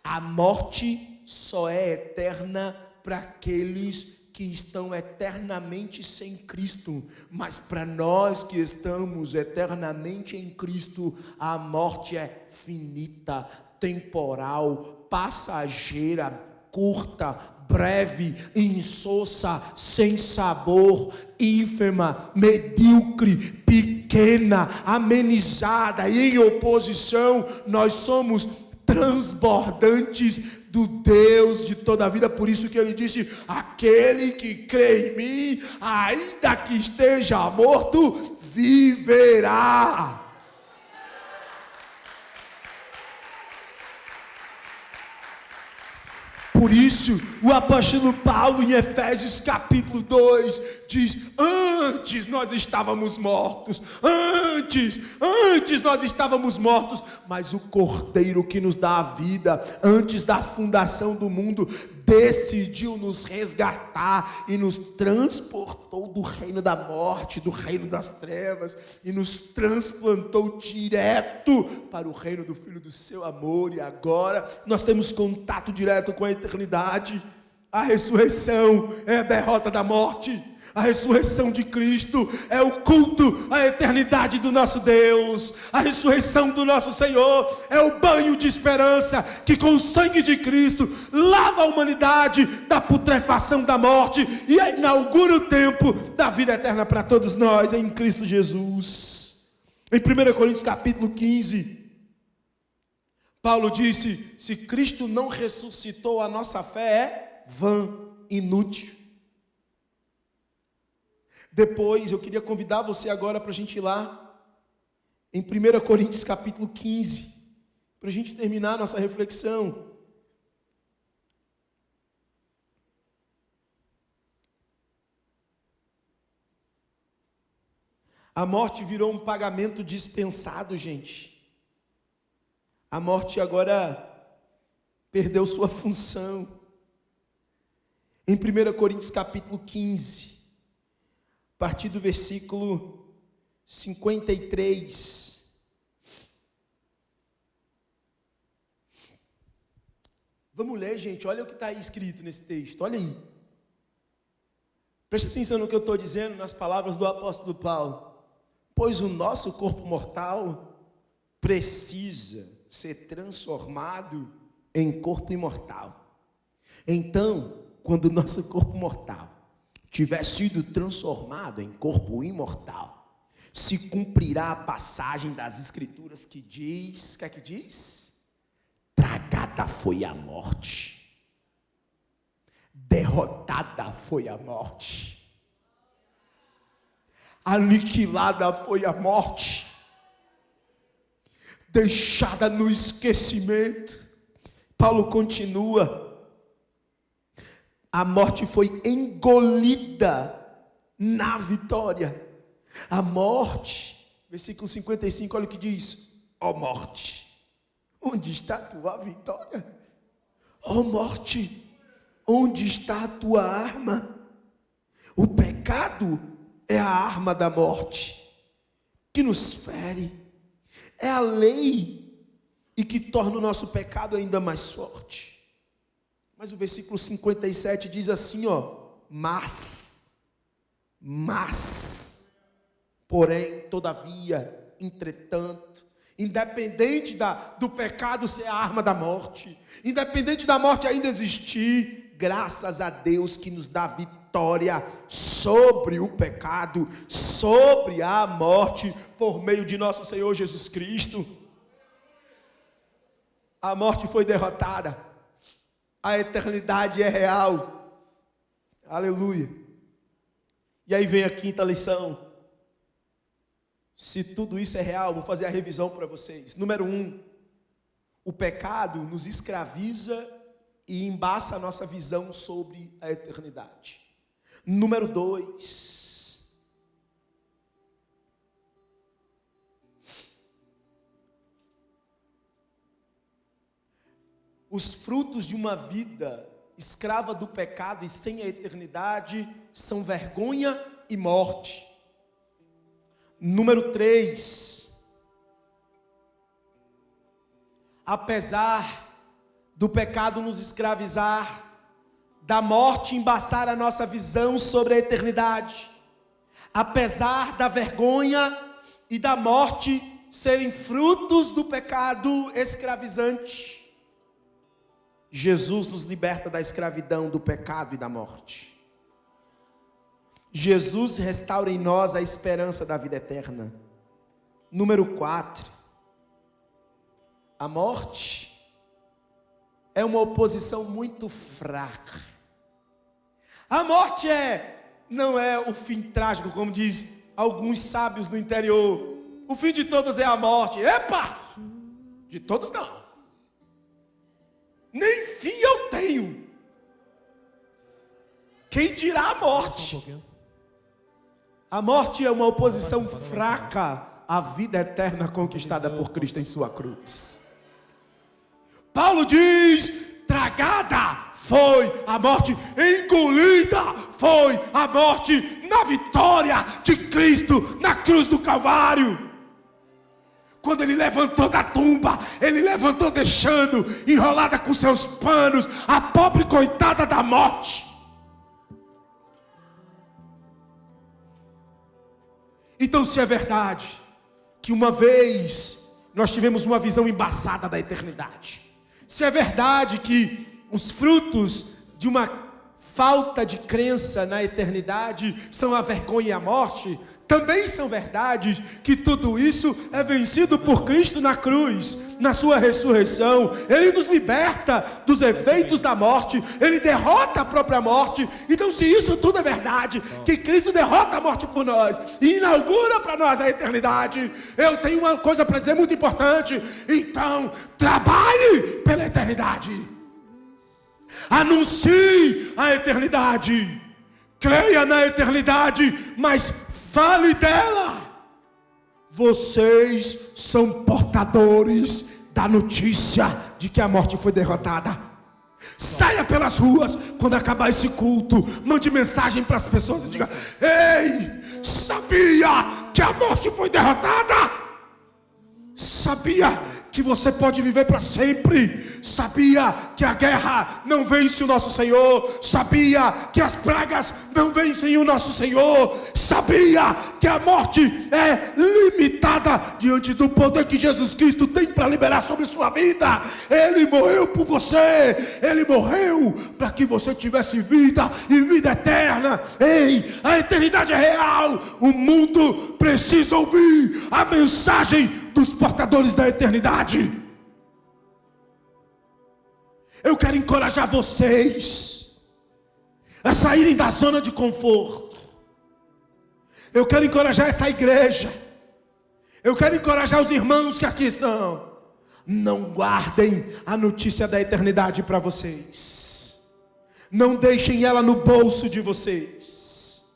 A morte só é eterna para aqueles que estão eternamente sem Cristo, mas para nós que estamos eternamente em Cristo, a morte é finita, temporal, passageira, curta, breve, insossa, sem sabor, ínfima, medíocre, pequena, amenizada, e em oposição, nós somos transbordantes do Deus de toda a vida. Por isso que ele disse, aquele que crê em mim, ainda que esteja morto, viverá. Por isso, o apóstolo Paulo, em Efésios capítulo 2, diz, antes nós estávamos mortos, antes nós estávamos mortos, mas o Cordeiro que nos dá a vida, antes da fundação do mundo, decidiu nos resgatar e nos transportou do reino da morte, do reino das trevas, e nos transplantou direto para o reino do Filho do seu amor, e agora nós temos contato direto com a eternidade. A ressurreição é a derrota da morte, A ressurreição de Cristo é o culto à eternidade do nosso Deus. A ressurreição do nosso Senhor é o banho de esperança que com o sangue de Cristo lava a humanidade da putrefação da morte e inaugura o tempo da vida eterna para todos nós em Cristo Jesus. Em 1 Coríntios capítulo 15, Paulo disse: se Cristo não ressuscitou, a nossa fé é vã, inútil. Depois, eu queria convidar você agora para a gente ir lá, em 1 Coríntios capítulo 15, para a gente terminar a nossa reflexão. A morte virou um pagamento dispensado, gente. A morte agora perdeu sua função. Em 1 Coríntios capítulo 15, a partir do versículo 53. Vamos ler, gente, olha o que está aí escrito nesse texto, olha aí. Preste atenção no que eu estou dizendo, nas palavras do apóstolo Paulo. Pois o nosso corpo mortal precisa ser transformado em corpo imortal. Então, quando o nosso corpo mortal tiver sido transformado em corpo imortal, se cumprirá a passagem das Escrituras que diz, o que é que diz? Tragada foi a morte, derrotada foi a morte, aniquilada foi a morte, deixada no esquecimento. Paulo continua: a morte foi engolida na vitória. A morte, versículo 55, olha o que diz: ó morte, onde está a tua vitória? Ó morte, onde está a tua arma? O pecado é a arma da morte, que nos fere. É a lei e que torna o nosso pecado ainda mais forte. Mas o versículo 57 diz assim, ó: mas, porém, todavia, entretanto, independente do pecado ser a arma da morte, independente da morte ainda existir, graças a Deus que nos dá vitória sobre o pecado, sobre a morte, por meio de nosso Senhor Jesus Cristo. A morte foi derrotada. A eternidade é real. Aleluia. E aí vem a quinta lição. Se tudo isso é real, vou fazer a revisão para vocês. Número 1, o pecado nos escraviza e embaça a nossa visão sobre a eternidade. Número 2, os frutos de uma vida escrava do pecado e sem a eternidade são vergonha e morte. Número 3, apesar do pecado nos escravizar, da morte embaçar a nossa visão sobre a eternidade, apesar da vergonha e da morte serem frutos do pecado escravizante, Jesus nos liberta da escravidão, do pecado e da morte. Jesus restaura em nós a esperança da vida eterna. Número 4, a morte é uma oposição muito fraca. A morte não é o fim trágico, como diz alguns sábios no interior. O fim de todos é a morte. Epa! De todos não. Nem fim eu tenho. Quem dirá a morte? A morte é uma oposição fraca à vida eterna conquistada por Cristo em sua cruz. Paulo diz: tragada foi a morte, engolida foi a morte na vitória de Cristo na cruz do Calvário. Quando ele levantou da tumba, ele levantou deixando enrolada com seus panos a pobre coitada da morte. Então, se é verdade que uma vez nós tivemos uma visão embaçada da eternidade, se é verdade que os frutos de uma falta de crença na eternidade são a vergonha e a morte, também são verdades que tudo isso é vencido por Cristo na cruz, na sua ressurreição. Ele nos liberta dos efeitos da morte, Ele derrota a própria morte. Então, se isso tudo é verdade, que Cristo derrota a morte por nós e inaugura para nós a eternidade, eu tenho uma coisa para dizer muito importante. Então, trabalhe pela eternidade, anuncie a eternidade, creia na eternidade, mas fale dela. Vocês são portadores da notícia de que a morte foi derrotada. Saia pelas ruas quando acabar esse culto, mande mensagem para as pessoas e diga: ei, sabia que a morte foi derrotada? Sabia que você pode viver para sempre? Sabia que a guerra não vence o nosso Senhor? Sabia que as pragas não vencem o nosso Senhor? Sabia que a morte é limitada diante do poder que Jesus Cristo tem para liberar sobre sua vida? Ele morreu por você, Ele morreu para que você tivesse vida e vida eterna. Ei, a eternidade é real. O mundo precisa ouvir a mensagem dos portadores da eternidade. Eu quero encorajar vocês a saírem da zona de conforto. Eu quero encorajar essa igreja. Eu quero encorajar os irmãos que aqui estão. Não guardem a notícia da eternidade para vocês. Não deixem ela no bolso de vocês.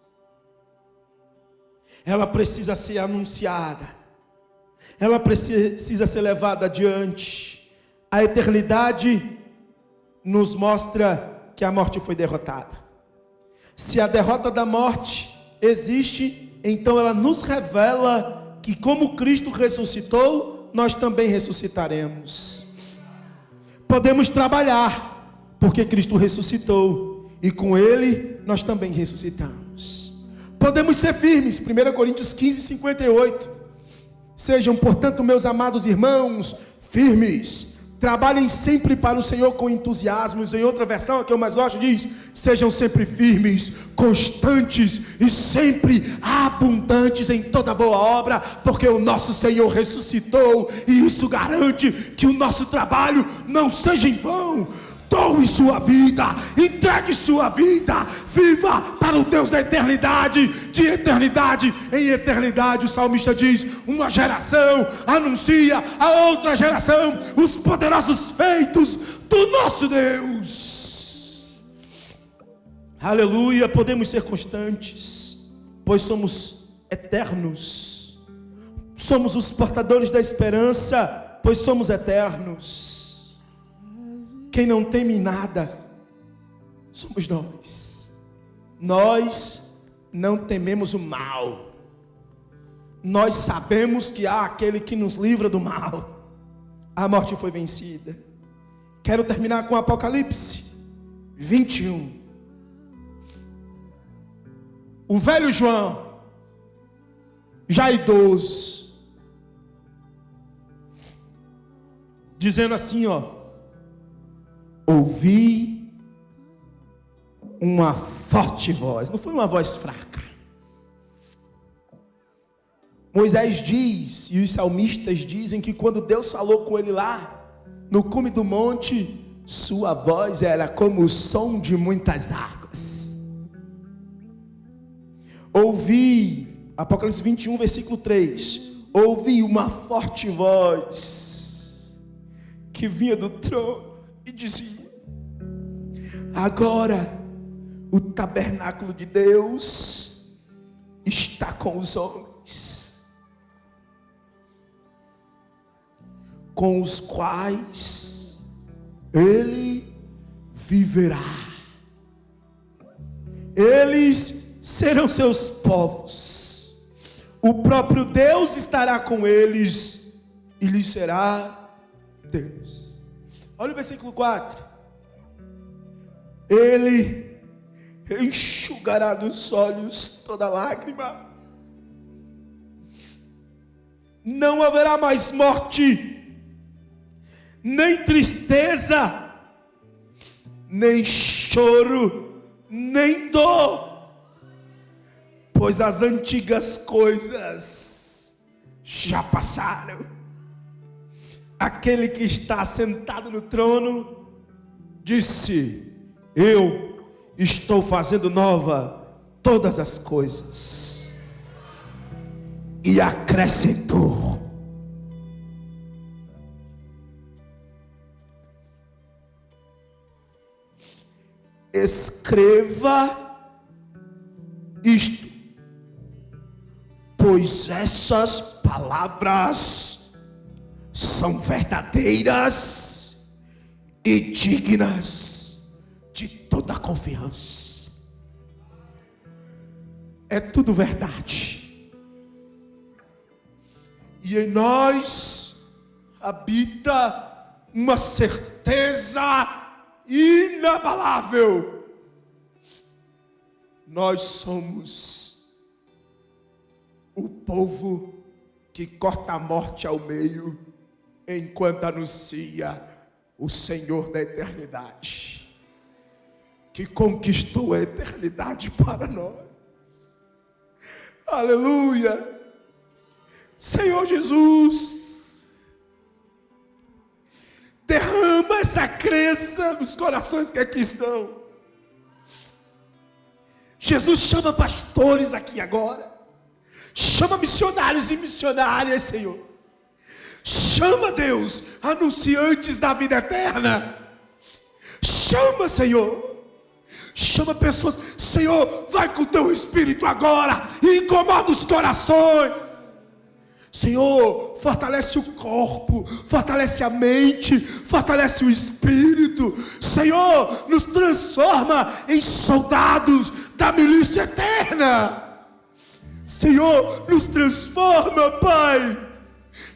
Ela precisa ser anunciada. Ela precisa ser levada adiante. A eternidade nos mostra que a morte foi derrotada. Se a derrota da morte existe, então ela nos revela que, como Cristo ressuscitou, nós também ressuscitaremos. Podemos trabalhar, porque Cristo ressuscitou, e com Ele nós também ressuscitamos. Podemos ser firmes, 1 Coríntios 15, 58. Sejam, portanto, meus amados irmãos, firmes. Trabalhem sempre para o Senhor com entusiasmo. Em outra versão, a que eu mais gosto, diz: sejam sempre firmes, constantes e sempre abundantes em toda boa obra, porque o nosso Senhor ressuscitou, e isso garante que o nosso trabalho não seja em vão. Doe sua vida, entregue sua vida, viva para o Deus da eternidade, de eternidade em eternidade. O salmista diz: uma geração anuncia a outra geração os poderosos feitos do nosso Deus. Aleluia. Podemos ser constantes, pois somos eternos. Somos os portadores da esperança, pois somos eternos. Quem não teme nada somos nós. Nós não tememos o mal. Nós sabemos que há aquele que nos livra do mal. A morte foi vencida. Quero terminar com Apocalipse 21. O velho João, já idoso, dizendo assim, ouvi uma forte voz. Não foi uma voz fraca. Moisés diz, e os salmistas dizem, que quando Deus falou com ele lá no cume do monte, sua voz era como o som de muitas águas. Ouvi, Apocalipse 21, versículo 3, ouvi uma forte voz que vinha do trono e dizia: agora o tabernáculo de Deus está com os homens, com os quais Ele viverá. Eles serão seus povos. O próprio Deus estará com eles e lhes será Deus. Olha o versículo 4. Ele enxugará dos olhos toda lágrima. não haverá mais morte, nem tristeza, nem choro, nem dor, pois as antigas coisas já passaram. Aquele que está sentado no trono disse: eu estou fazendo nova todas as coisas. E acrescentou: escreva isto, pois essas palavras são verdadeiras e dignas de toda confiança. É tudo verdade. E em nós habita uma certeza inabalável. Nós somos o povo que corta a morte ao meio, enquanto anuncia o Senhor da eternidade, que conquistou a eternidade para nós. Aleluia! Senhor Jesus, derrama essa crença nos corações que aqui estão. Jesus chama pastores aqui agora, chama missionários e missionárias, Senhor. Chama, Deus, anunciantes da vida eterna. Chama, Senhor. Chama pessoas. Senhor, vai com o teu Espírito agora e incomoda os corações. Senhor, fortalece o corpo, fortalece a mente, fortalece o espírito. Senhor, nos transforma em soldados da milícia eterna. Senhor, nos transforma, Pai.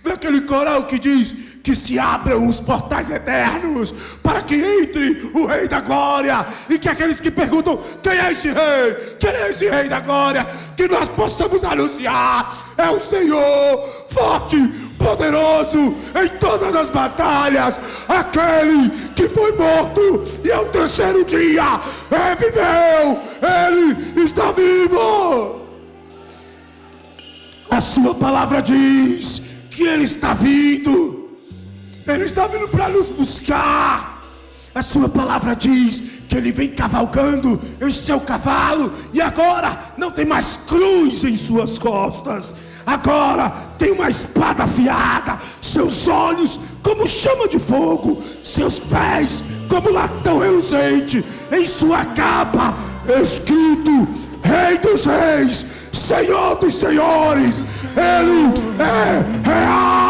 Vê aquele coral que diz que se abram os portais eternos para que entre o Rei da Glória, e que aqueles que perguntam: quem é esse Rei? Quem é esse Rei da Glória? Que nós possamos anunciar: é o Senhor, forte, poderoso em todas as batalhas, aquele que foi morto e ao terceiro dia reviveu. Ele está vivo. A sua palavra diz que Ele está vindo. Ele está vindo para nos buscar. A sua palavra diz que Ele vem cavalgando em seu cavalo, e agora não tem mais cruz em suas costas. Agora tem uma espada afiada, seus olhos como chama de fogo, seus pés como latão reluzente, em sua capa escrito: Rei dos Reis, Senhor dos Senhores. Ele é real.